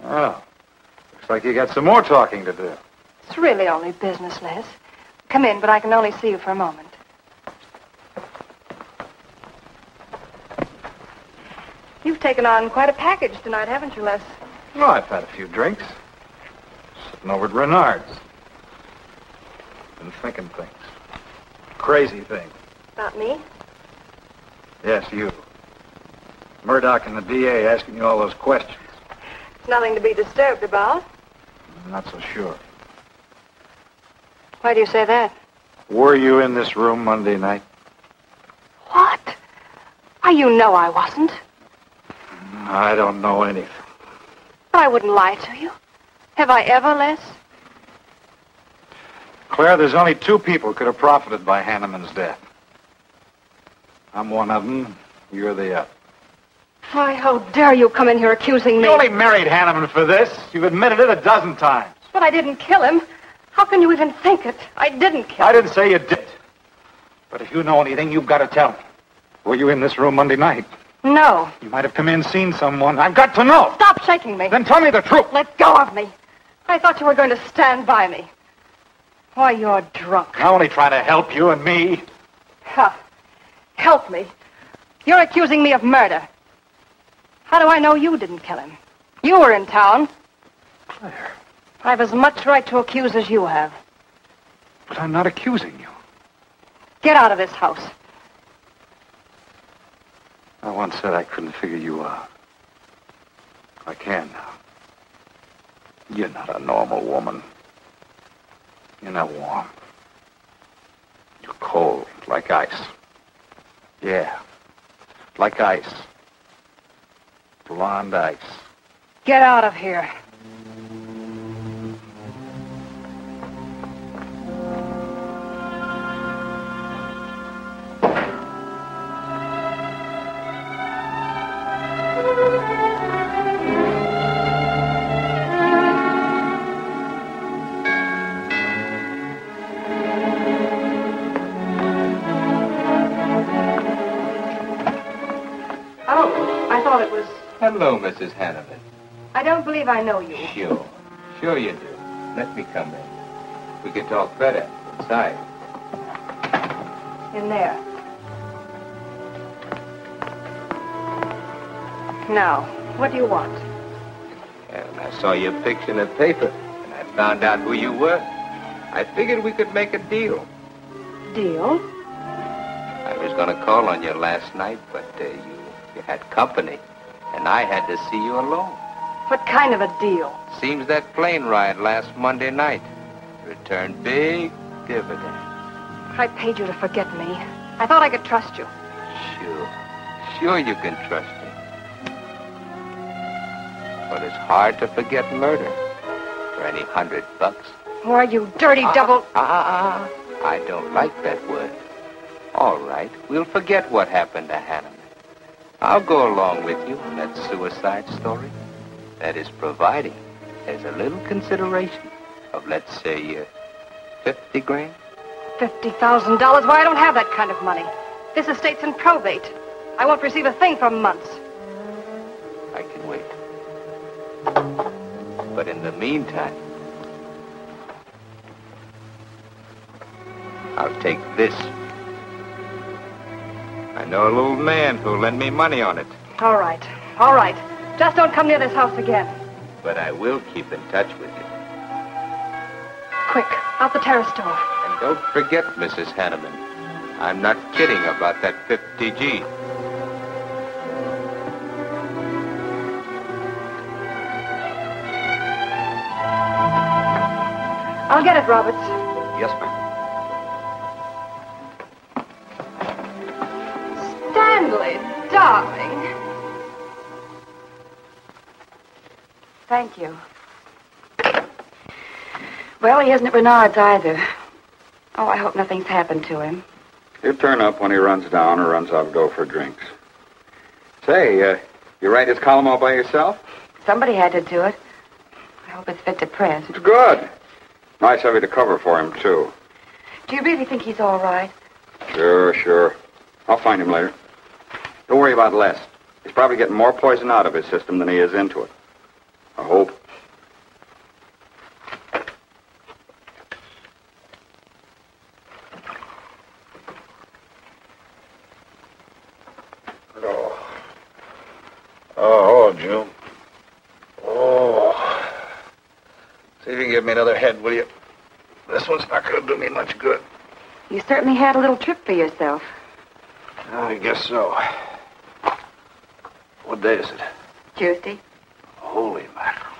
Speaker 5: Oh. Looks like you got some more talking to do.
Speaker 3: It's really only business, Les. Come in, but I can only see you for a moment. You've taken on quite a package tonight, haven't you, Les?
Speaker 5: Well, I've had a few drinks. Sitting over at Renard's. Been thinking things. Crazy things.
Speaker 3: About me?
Speaker 5: Yes, you. Murdoch and the DA asking you all those questions.
Speaker 3: It's nothing to be disturbed about.
Speaker 5: I'm not so sure.
Speaker 3: Why do you say that?
Speaker 5: Were you in this room Monday night?
Speaker 3: What? Why, you know I wasn't.
Speaker 5: I don't know anything.
Speaker 3: But I wouldn't lie to you. Have I ever, Les?
Speaker 5: Claire, there's only two people could have profited by Hanneman's death. I'm one of them. You're the other.
Speaker 3: Why, how dare you come in here accusing me?
Speaker 5: You only married Hanneman for this. You've admitted it a dozen times.
Speaker 3: But I didn't kill him. How can you even think it? I didn't kill him.
Speaker 5: I didn't say you did. But if you know anything, you've got to tell me. Were you in this room Monday night?
Speaker 3: No.
Speaker 5: You might have come in, seen someone. I've got to know.
Speaker 3: Stop shaking me.
Speaker 5: Then tell me the truth.
Speaker 3: Let go of me. I thought you were going to stand by me. Why, you're drunk.
Speaker 5: I'm only trying to help you and me.
Speaker 3: Ha. Help me. You're accusing me of murder. How do I know you didn't kill him? You were in town.
Speaker 5: Claire.
Speaker 3: I've as much right to accuse as you have.
Speaker 5: But I'm not accusing you.
Speaker 3: Get out of this house.
Speaker 5: I once said I couldn't figure you out. I can now. You're not a normal woman. You're not warm. You're cold, like ice. Yeah, like ice. Blonde ice.
Speaker 3: Get out of here.
Speaker 2: Hello, Mrs. Hanneman.
Speaker 3: I don't believe I know you.
Speaker 2: Sure you do. Let me come in. We can talk better inside.
Speaker 3: In there. Now, what do you want?
Speaker 2: And I saw your picture in the paper, and I found out who you were. I figured we could make a deal.
Speaker 3: Deal?
Speaker 2: I was going to call on you last night, but you had company. And I had to see you alone.
Speaker 3: What kind of a deal?
Speaker 2: Seems that plane ride last Monday night returned big dividends.
Speaker 3: I paid you to forget me. I thought I could trust you.
Speaker 2: Sure you can trust me. But it's hard to forget murder for any $100.
Speaker 3: Why, you dirty double...
Speaker 2: I don't like that word. All right, we'll forget what happened to Hannah. I'll go along with you on that suicide story. That is providing there's a little consideration of, let's say, 50 grand.
Speaker 3: $50,000? Why, I don't have that kind of money. This estate's in probate. I won't receive a thing for months.
Speaker 2: I can wait. But in the meantime, I'll take this. I know a little man who'll lend me money on it.
Speaker 3: All right. Just don't come near this house again.
Speaker 2: But I will keep in touch with you.
Speaker 3: Quick, out the terrace door.
Speaker 2: And don't forget, Mrs. Hanneman, I'm not kidding about that 50G.
Speaker 3: I'll get it, Roberts.
Speaker 5: Yes, ma'am.
Speaker 3: Stanley, darling.
Speaker 4: Thank you. Well, he isn't at Bernard's either. Oh, I hope nothing's happened to him.
Speaker 9: He'll turn up when he runs down or runs out of dough for drinks. Say, you write his column all by yourself?
Speaker 4: Somebody had to do it. I hope it's fit to print.
Speaker 9: It's good. Nice of you to cover for him, too.
Speaker 4: Do you really think he's all right?
Speaker 9: Sure. I'll find him later. Don't worry about Les. He's probably getting more poison out of his system than he is into it. I hope.
Speaker 10: Oh, June. Oh. See if you can give me another head, will you? This one's not going to do me much good.
Speaker 4: You certainly had a little trip for yourself.
Speaker 10: I guess so. What day is it?
Speaker 4: Tuesday.
Speaker 10: Holy mackerel.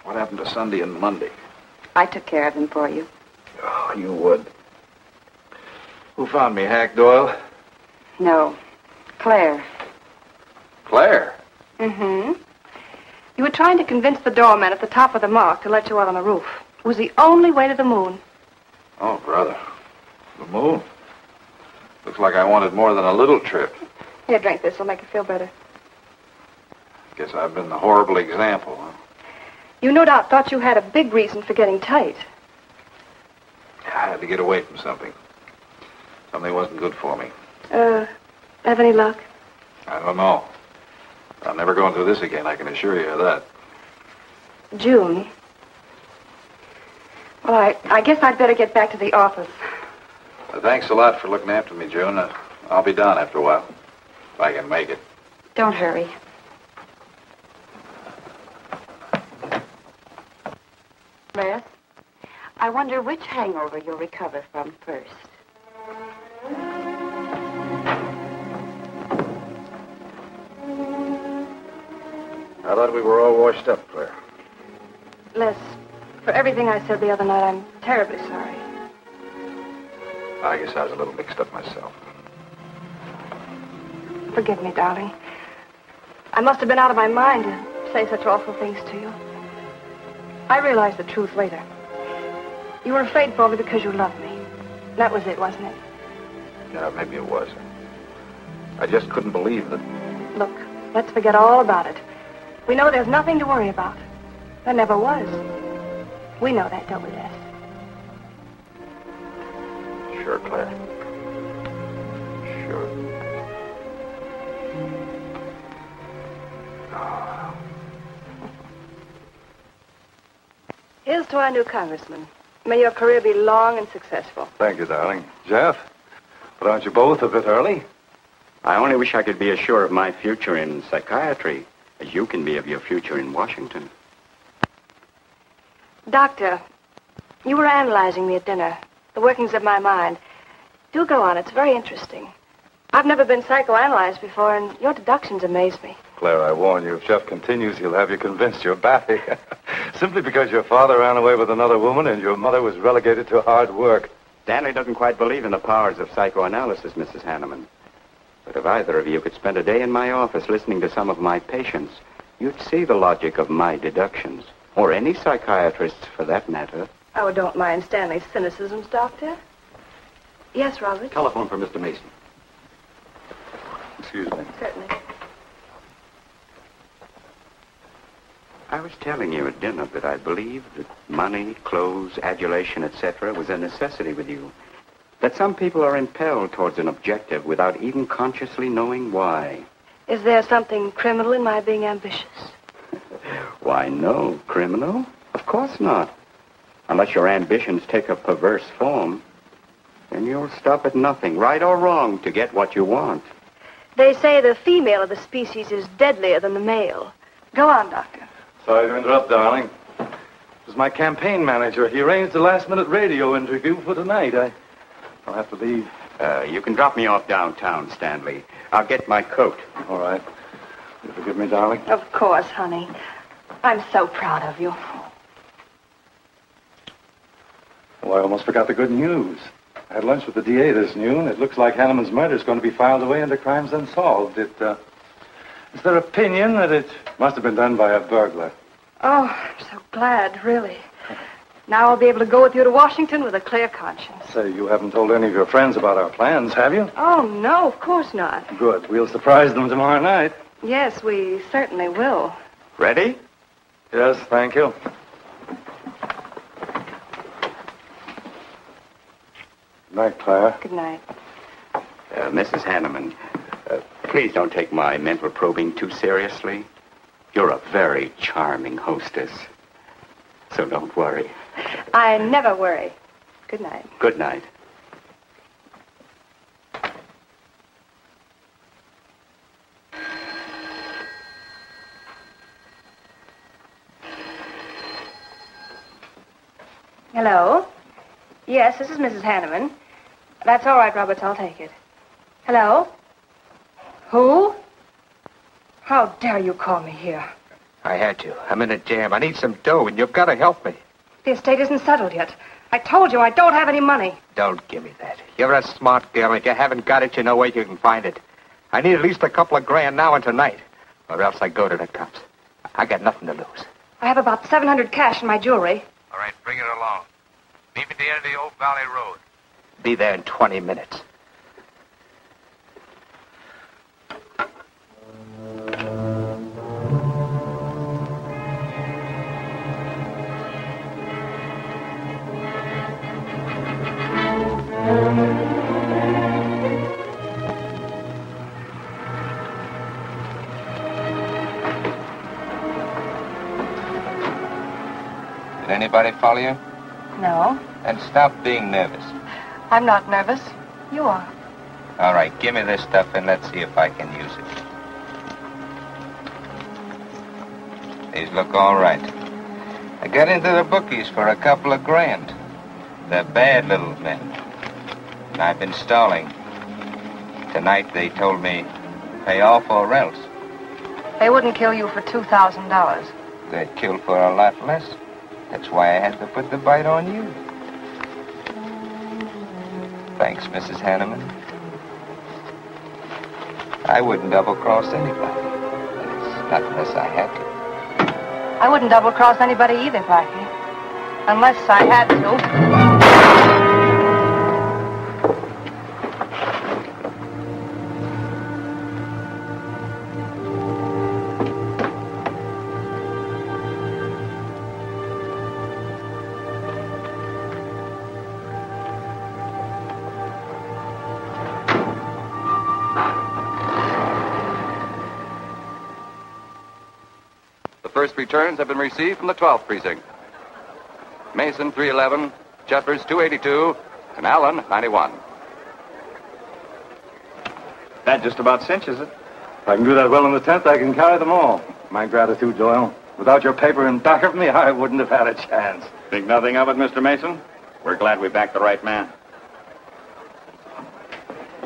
Speaker 10: What happened to Sunday and Monday?
Speaker 4: I took care of them for you.
Speaker 10: Oh, you would. Who found me, Hack Doyle?
Speaker 4: No. Claire.
Speaker 10: Claire?
Speaker 3: Mm-hmm. You were trying to convince the doorman at the top of the mark to let you out on the roof. It was the only way to the moon.
Speaker 10: Oh, brother. The moon? Looks like I wanted more than a little trip.
Speaker 3: Here, drink this. It'll make you feel better.
Speaker 10: Guess I've been the horrible example, huh?
Speaker 3: You no doubt thought you had a big reason for getting tight.
Speaker 10: I had to get away from something. Something wasn't good for me.
Speaker 3: Have any luck?
Speaker 10: I don't know. I'll never go into this again, I can assure you of that.
Speaker 3: June.
Speaker 4: Well, I guess I'd better get back to the office.
Speaker 5: Thanks a lot for looking after me, June. I'll be down after a while, if I can make it.
Speaker 4: Don't hurry. Les, I wonder which hangover you'll recover from first.
Speaker 5: I thought we were all washed up, Claire.
Speaker 3: Les, for everything I said the other night, I'm terribly sorry.
Speaker 5: I guess I was a little mixed up myself.
Speaker 3: Forgive me, darling. I must have been out of my mind to say such awful things to you. I realized the truth later. You were afraid for me because you loved me. That was it, wasn't it?
Speaker 5: Yeah, maybe it was. I just couldn't believe that.
Speaker 3: Look, let's forget all about it. We know there's nothing to worry about. There never was. We know that, don't we, Les?
Speaker 5: Sure, Claire. Sure.
Speaker 3: Here's to our new congressman. May your career be long and successful.
Speaker 10: Thank you, darling. Jeff, but aren't you both a bit early?
Speaker 12: I only wish I could be as sure of my future in psychiatry as you can be of your future in Washington.
Speaker 3: Doctor, you were analyzing me at dinner, the workings of my mind. Do go on. It's very interesting. I've never been psychoanalyzed before, and your deductions amaze me.
Speaker 10: Claire, I warn you, if Jeff continues, he'll have you convinced you're batty. Simply because your father ran away with another woman and your mother was relegated to hard work.
Speaker 12: Stanley doesn't quite believe in the powers of psychoanalysis, Mrs. Hanneman. But if either of you could spend a day in my office listening to some of my patients, you'd see the logic of my deductions. Or any psychiatrist's, for that matter.
Speaker 3: Oh, don't mind Stanley's cynicisms, Doctor. Yes, Robert?
Speaker 12: Telephone for Mr. Mason.
Speaker 10: Excuse me.
Speaker 3: Certainly.
Speaker 12: I was telling you at dinner that I believe that money, clothes, adulation, etc. was a necessity with you. That some people are impelled towards an objective without even consciously knowing why.
Speaker 3: Is there something criminal in my being ambitious?
Speaker 12: Why, no. Criminal? Of course not. Unless your ambitions take a perverse form. Then you'll stop at nothing, right or wrong, to get what you want.
Speaker 3: They say the female of the species is deadlier than the male. Go on, Doctor.
Speaker 10: Sorry to interrupt, darling. It was my campaign manager. He arranged a last-minute radio interview for tonight. I'll have to leave.
Speaker 12: You can drop me off downtown, Stanley. I'll get my coat.
Speaker 10: All right. You forgive me, darling?
Speaker 3: Of course, honey. I'm so proud of you.
Speaker 10: Oh, I almost forgot the good news. I had lunch with the DA this noon. It looks like Hanneman's murder is going to be filed away under crimes unsolved. It's their opinion that it must have been done by a burglar.
Speaker 3: Oh, I'm so glad, really. Now I'll be able to go with you to Washington with a clear conscience.
Speaker 10: Say, you haven't told any of your friends about our plans, have you?
Speaker 3: Oh, no, of course not.
Speaker 10: Good. We'll surprise them tomorrow night.
Speaker 3: Yes, we certainly will.
Speaker 12: Ready?
Speaker 10: Yes, thank you. Good night, Claire.
Speaker 3: Good night.
Speaker 12: Mrs. Hanneman, please don't take my mental probing too seriously. You're a very charming hostess. So don't worry.
Speaker 3: I never worry. Good night.
Speaker 12: Good night.
Speaker 3: Hello? Yes, this is Mrs. Hanneman. That's all right, Roberts. I'll take it. Hello? Who? How dare you call me here?
Speaker 11: I had to. I'm in a jam. I need some dough, and you've got to help me.
Speaker 3: The estate isn't settled yet. I told you I don't have any money.
Speaker 11: Don't give me that. You're a smart girl. If you haven't got it, you know where you can find it. I need at least a couple of grand now and tonight, or else I go to the cops. I got nothing to lose.
Speaker 3: I have about $700 cash in my jewelry.
Speaker 11: All right, bring it along. Meet me at the end of the Old Valley Road. Be there in 20 minutes.
Speaker 7: Did anybody follow you?
Speaker 3: No,
Speaker 2: Then stop being nervous.
Speaker 3: I'm not nervous. You are.
Speaker 2: All right, give me this stuff and let's see if I can use it. These look all right. I got into the bookies for a couple of grand. They're bad little men. And I've been stalling. Tonight they told me, pay off or else.
Speaker 3: They wouldn't kill you for $2,000.
Speaker 2: They'd kill for a lot less. That's why I had to put the bite on you. Thanks, Mrs. Hanneman. I wouldn't double-cross anybody. It's not unless I had to.
Speaker 3: I wouldn't double-cross anybody either, Blackie. Unless I had to.
Speaker 7: First returns have been received from the 12th precinct. Mason, 311, Jeffers, 282, and Allen, 91.
Speaker 10: That just about cinches it. If I can do that well in the 10th, I can carry them all. My gratitude, Doyle. Without your paper in back of me, I wouldn't have had a chance.
Speaker 6: Think nothing of it, Mr. Mason? We're glad we backed the right man.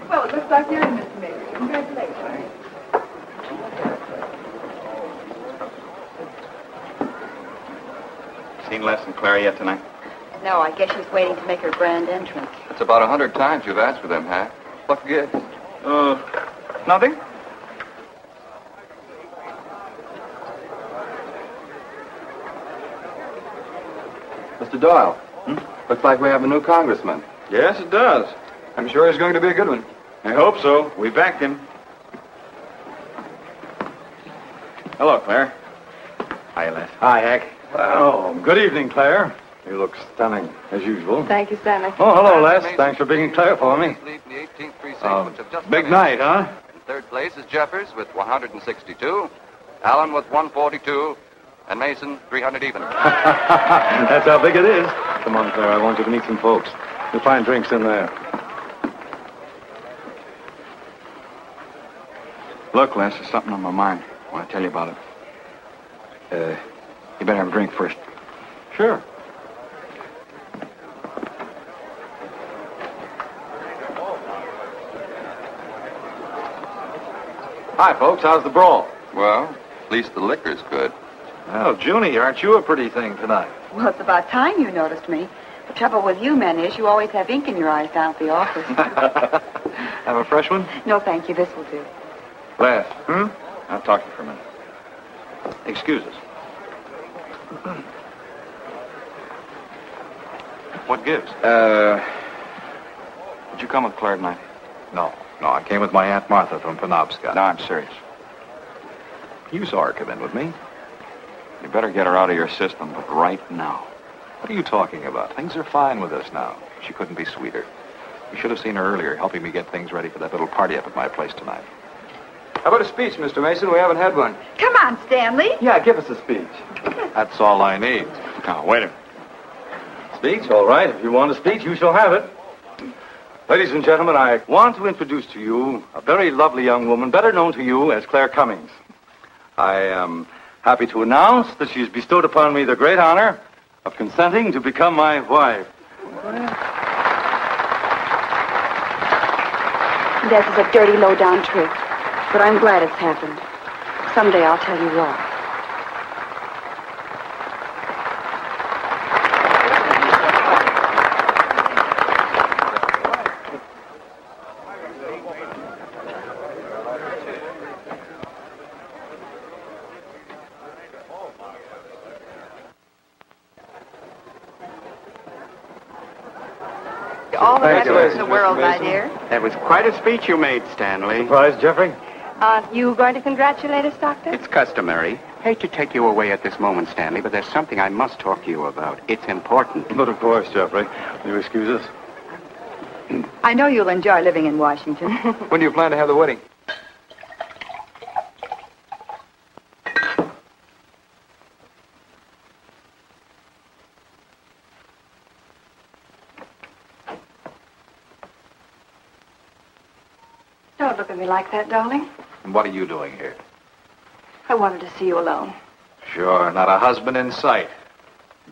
Speaker 4: Well, it looks like you're in, Mr. Mason. Congratulations.
Speaker 6: Seen Les and Claire yet tonight?
Speaker 4: No, I guess she's waiting to make her grand entrance.
Speaker 7: It's about 100 times you've asked for them, Hack. What gives?
Speaker 10: Nothing?
Speaker 7: Mr. Doyle, looks like we have a new congressman.
Speaker 10: Yes, it does.
Speaker 7: I'm sure he's going to be a good one.
Speaker 10: I hope so. We backed him.
Speaker 6: Hello, Claire.
Speaker 2: Hi, Les.
Speaker 10: Hi, Hank. Oh, good evening, Claire. You look stunning, as usual.
Speaker 3: Thank you, Stanley.
Speaker 10: Oh, hello, Les. Thanks for being Claire for me.
Speaker 7: Lead in the 18th precinct, which have just
Speaker 10: Big
Speaker 7: finished.
Speaker 10: night, huh?
Speaker 7: In third place is Jeffers with 162, Allen with 142, and Mason 300 even.
Speaker 10: That's how big it is. Come on, Claire. I want you to meet some folks. You'll find drinks in there.
Speaker 6: Look, Les, there's something on my mind. I want to tell you about it. You better have a drink first.
Speaker 10: Sure.
Speaker 7: Hi, folks. How's the brawl? Well, at least the liquor's good.
Speaker 5: Well, Junie, aren't you a pretty thing tonight?
Speaker 4: Well, it's about time you noticed me. The trouble with you men is you always have ink in your eyes down at the office.
Speaker 5: Have a fresh one?
Speaker 4: No, thank you. This will do.
Speaker 6: Les. I'll talk to you for a minute.
Speaker 5: Excuse us. What gives?
Speaker 6: Did you come with Claire tonight?
Speaker 5: No, I came with my Aunt Martha from Penobscot.
Speaker 6: No, I'm serious.
Speaker 5: You saw her come in with me.
Speaker 6: You better get her out of your system, but right now.
Speaker 5: What are you talking about? Things are fine with us now. She couldn't be sweeter. You should have seen her earlier, helping me get things ready for that little party up at my place tonight.
Speaker 2: How about a speech, Mr. Mason? We haven't had one.
Speaker 4: Come on, Stanley.
Speaker 10: Yeah, give us a speech.
Speaker 5: That's all I need.
Speaker 6: Now, wait a minute.
Speaker 10: Speech, all right. If you want a speech, you shall have it. Ladies and gentlemen, I want to introduce to you a very lovely young woman, better known to you as Claire Cummings. I am happy to announce that she has bestowed upon me the great honor of consenting to become my wife.
Speaker 4: This is a dirty, low-down trick, but I'm glad it's happened. Someday I'll tell you why.
Speaker 3: All the
Speaker 10: Thank
Speaker 3: rest
Speaker 10: you,
Speaker 3: of the
Speaker 10: Mr.
Speaker 3: world, my
Speaker 10: Mason.
Speaker 3: dear.
Speaker 12: That was quite a speech you made, Stanley.
Speaker 10: Surprised, Jeffrey?
Speaker 3: Aren't you going to congratulate us, Doctor?
Speaker 12: It's customary. Hate to take you away at this moment, Stanley, but there's something I must talk to you about. It's important.
Speaker 10: But of course, Jeffrey. Will you excuse us?
Speaker 4: I know you'll enjoy living in Washington.
Speaker 2: When do you plan to have the wedding?
Speaker 3: Don't look at me like that, darling.
Speaker 5: And what are you doing here?
Speaker 3: I wanted to see you alone.
Speaker 5: Sure, not a husband in sight.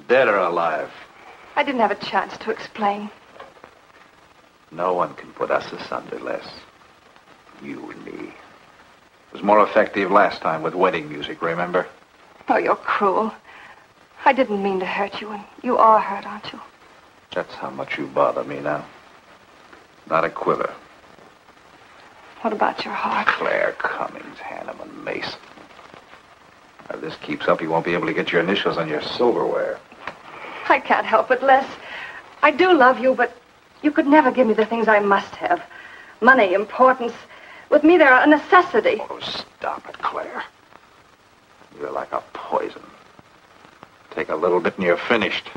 Speaker 5: Dead or alive.
Speaker 3: I didn't have a chance to explain.
Speaker 5: No one can put us asunder, Les. You and me. It was more effective last time with wedding music, remember?
Speaker 3: Oh, you're cruel. I didn't mean to hurt you, and you are hurt, aren't you?
Speaker 5: That's how much you bother me now. Not a quiver.
Speaker 3: What about your heart?
Speaker 5: Claire Cummings, Hanneman, Mason. If this keeps up, you won't be able to get your initials on your silverware.
Speaker 3: I can't help it, Les. I do love you, but you could never give me the things I must have. Money, importance. With me, they're a necessity.
Speaker 5: Oh, stop it, Claire. You're like a poison. Take a little bit and you're finished.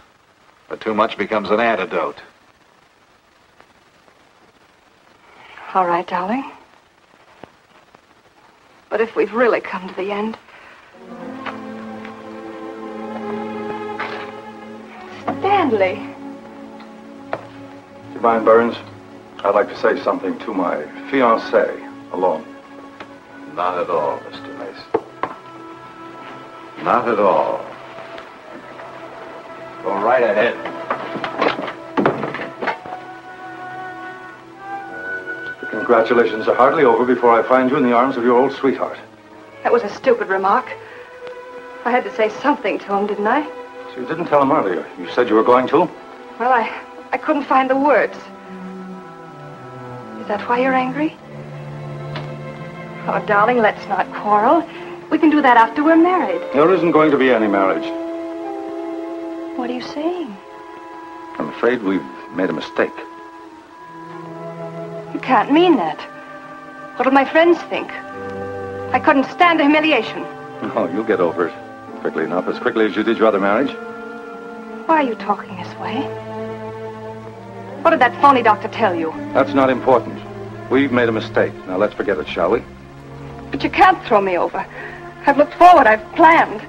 Speaker 5: But too much becomes an antidote.
Speaker 3: All right, darling. But if we've really come to the end... Stanley.
Speaker 10: Do you mind, Burns? I'd like to say something to my fiancée, alone.
Speaker 5: Not at all, Mr. Mason. Not at all. Go right ahead.
Speaker 10: The congratulations are hardly over before I find you in the arms of your old sweetheart.
Speaker 3: That was a stupid remark. I had to say something to him, didn't I?
Speaker 10: So you didn't tell him earlier. You said you were going to?
Speaker 3: Well, I couldn't find the words. Is that why you're angry? Oh, darling, let's not quarrel. We can do that after we're married.
Speaker 10: There isn't going to be any marriage.
Speaker 3: What are you saying?
Speaker 10: I'm afraid we've made a mistake.
Speaker 3: You can't mean that. What'll my friends think? I couldn't stand the humiliation.
Speaker 10: Oh, you'll get over it. Quickly enough, as quickly as you did your other marriage.
Speaker 3: Why are you talking this way? What did that phony doctor tell you?
Speaker 10: That's not important. We've made a mistake. Now let's forget it, shall we?
Speaker 3: But you can't throw me over. I've looked forward. I've planned.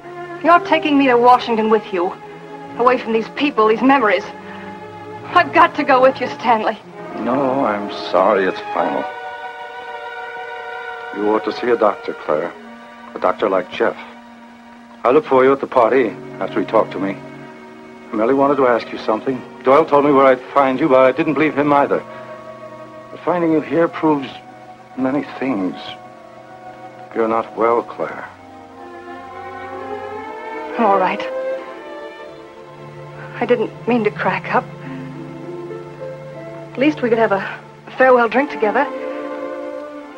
Speaker 3: You're taking me to Washington with you. Away from these people, these memories. I've got to go with you, Stanley.
Speaker 10: No, I'm sorry. It's final. You ought to see a doctor, Claire. A doctor like Jeff. I looked for you at the party after he talked to me. I merely wanted to ask you something. Doyle told me where I'd find you, but I didn't believe him either. But finding you here proves many things. You're not well, Claire.
Speaker 3: All right. I didn't mean to crack up. At least we could have a farewell drink together.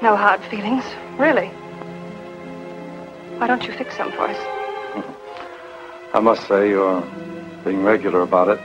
Speaker 3: No hard feelings, really. Why don't you fix some for us?
Speaker 10: I must say you're being regular about it.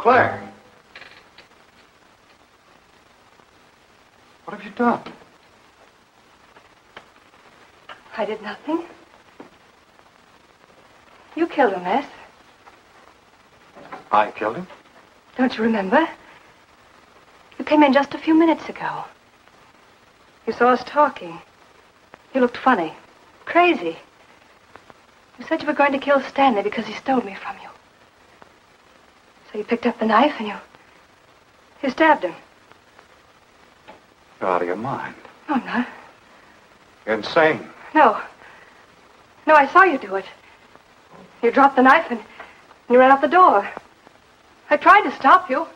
Speaker 5: Claire. What have you done?
Speaker 3: I did nothing. You killed him, Les.
Speaker 5: I killed him?
Speaker 3: Don't you remember? You came in just a few minutes ago. You saw us talking. You looked funny. Crazy. You said you were going to kill Stanley because he stole me from you. So you picked up the knife and you stabbed him.
Speaker 5: You're out of your mind.
Speaker 3: No, I'm not.
Speaker 5: You're insane.
Speaker 3: No. No, I saw you do it. You dropped the knife and you ran out the door. I tried to stop you.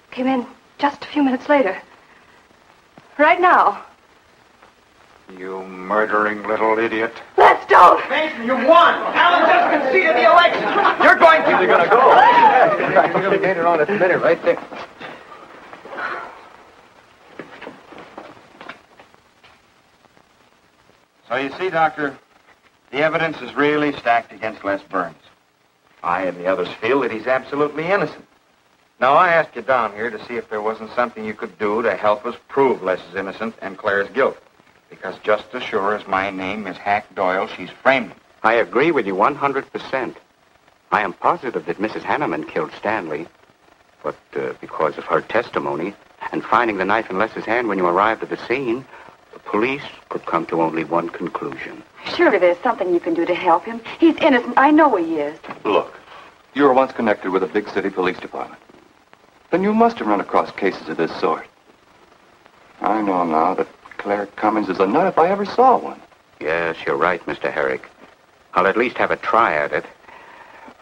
Speaker 3: Came in just a few minutes later. Right now.
Speaker 5: You murdering little idiot.
Speaker 3: Let's go!
Speaker 13: Mason, you won! Alan just conceded the election! You're going to...
Speaker 5: You're gonna go.
Speaker 13: You made it on a minute right there.
Speaker 6: So you see, Doctor, the evidence is really stacked against Les Burns. I and the others feel that he's absolutely innocent. Now, I asked you down here to see if there wasn't something you could do to help us prove Les is innocent and Claire's guilt. Because just as sure as my name is Hack Doyle, she's framed him.
Speaker 12: I agree with you 100%. I am positive that Mrs. Hanneman killed Stanley. But because of her testimony and finding the knife in Les's hand when you arrived at the scene, the police could come to only one conclusion.
Speaker 4: Surely there's something you can do to help him. He's innocent. I know he is.
Speaker 7: Look, you were once connected with a big city police department. Then you must have run across cases of this sort. I know now that Claire Cummings is a nut if I ever saw one.
Speaker 12: Yes, you're right, Mr. Herrick. I'll at least have a try at it.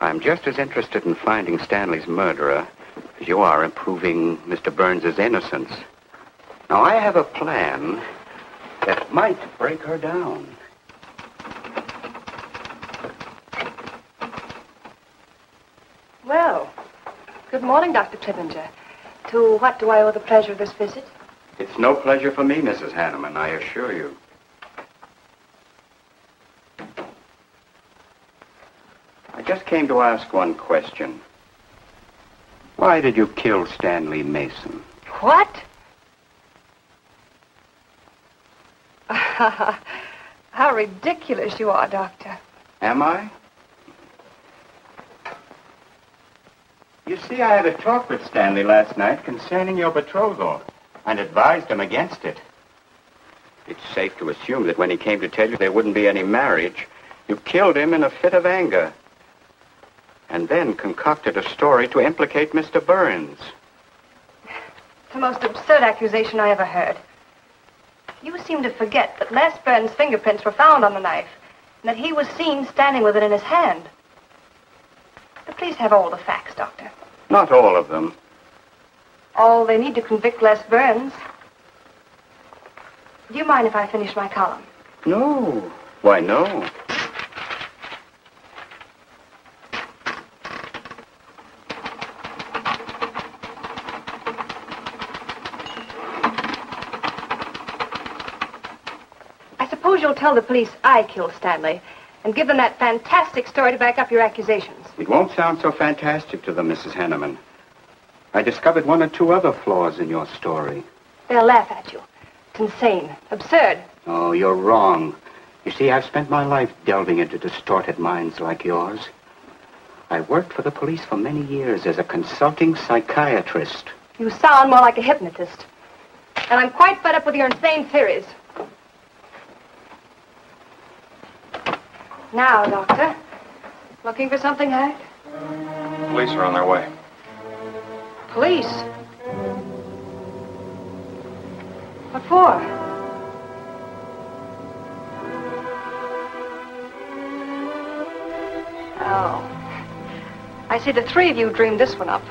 Speaker 12: I'm just as interested in finding Stanley's murderer as you are in proving Mr. Burns' innocence. Now, I have a plan that might break her down.
Speaker 3: Well, good morning, Dr. Clippinger. To what do I owe the pleasure of this visit?
Speaker 12: It's no pleasure for me, Mrs. Hanneman, I assure you. I just came to ask one question. Why did you kill Stanley Mason?
Speaker 3: What? How ridiculous you are, Doctor.
Speaker 12: Am I? You see, I had a talk with Stanley last night concerning your betrothal and advised him against it. It's safe to assume that when he came to tell you there wouldn't be any marriage, you killed him in a fit of anger and then concocted a story to implicate Mr. Burns.
Speaker 3: It's the most absurd accusation I ever heard. You seem to forget that Les Burns' fingerprints were found on the knife and that he was seen standing with it in his hand. But please have all the facts, Doctor.
Speaker 12: Not all of them.
Speaker 3: All they need to convict Les Burns. Do you mind if I finish my column?
Speaker 12: No. Why, no.
Speaker 3: I suppose you'll tell the police I killed Stanley and give them that fantastic story to back up your accusations.
Speaker 12: It won't sound so fantastic to them, Mrs. Hanneman. I discovered one or two other flaws in your story.
Speaker 3: They'll laugh at you. It's insane. Absurd.
Speaker 12: Oh, you're wrong. You see, I've spent my life delving into distorted minds like yours. I worked for the police for many years as a consulting psychiatrist.
Speaker 3: You sound more like a hypnotist. And I'm quite fed up with your insane theories. Now, Doctor. Looking for something, Hack?
Speaker 6: Police are on their way.
Speaker 3: Police? What for? Oh. I see the three of you dreamed this one up.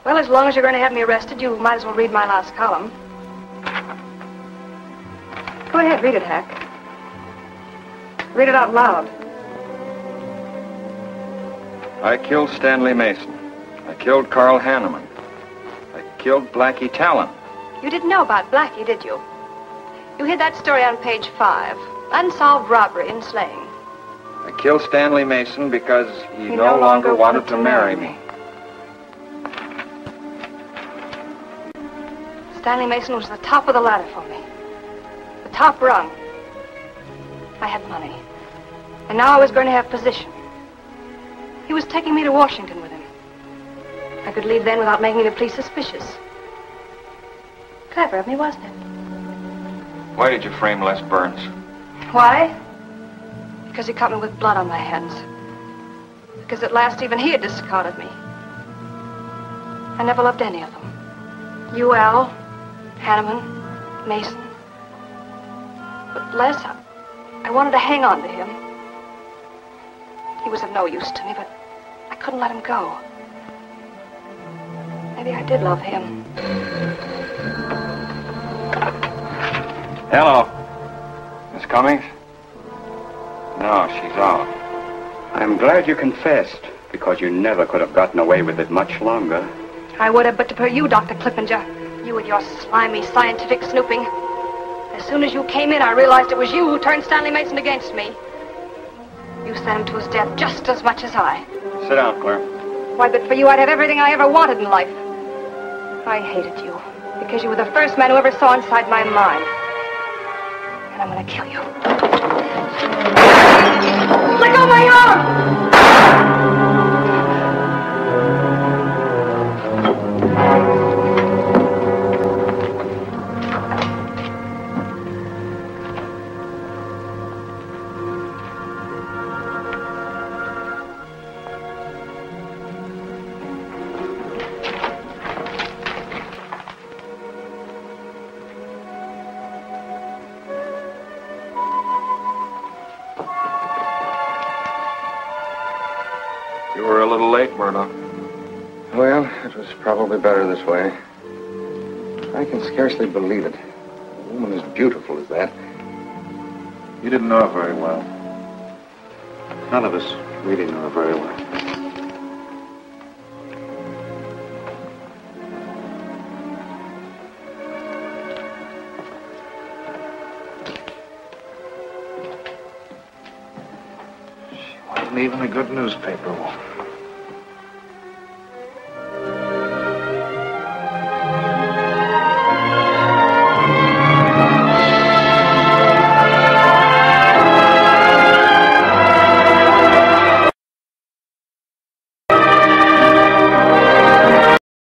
Speaker 3: Well, as long as you're going to have me arrested, you might as well read my last column. Go ahead, read it, Hack. Read it out loud.
Speaker 6: I killed Stanley Mason. I killed Carl Hanneman. I killed Blackie Talon.
Speaker 3: You didn't know about Blackie, did you? You hear that story on page 5. Unsolved robbery and slaying.
Speaker 6: I killed Stanley Mason because he no longer wanted to marry me.
Speaker 3: Stanley Mason was the top of the ladder for me. The top rung. I had money. And now I was going to have position. He was taking me to Washington with him. I could leave then without making the police suspicious. Clever of me, wasn't it?
Speaker 6: Why did you frame Les Burns?
Speaker 3: Why? Because he caught me with blood on my hands. Because at last even he had discarded me. I never loved any of them. You, Al, Hanneman, Mason. But Les, I wanted to hang on to him. He was of no use to me, but I couldn't let him go. Maybe I did love him.
Speaker 2: Hello. Miss Cummings? No, she's out.
Speaker 12: I'm glad you confessed, because you never could have gotten away with it much longer.
Speaker 3: I would have, but for you, Dr. Clippinger. You and your slimy scientific snooping. As soon as you came in, I realized it was you who turned Stanley Mason against me. You sent him to his death just as much as I.
Speaker 6: Sit down, Claire.
Speaker 3: Why, but for you, I'd have everything I ever wanted in life. I hated you because you were the first man who ever saw inside my mind. And I'm gonna kill you. Let go of my arm!
Speaker 6: You were a little late, Murdoch.
Speaker 11: Well, it was probably better this way. I can scarcely believe it. A woman as beautiful as that.
Speaker 5: You didn't know her very well. None of us really knew her very well. She wasn't even a good newspaper woman.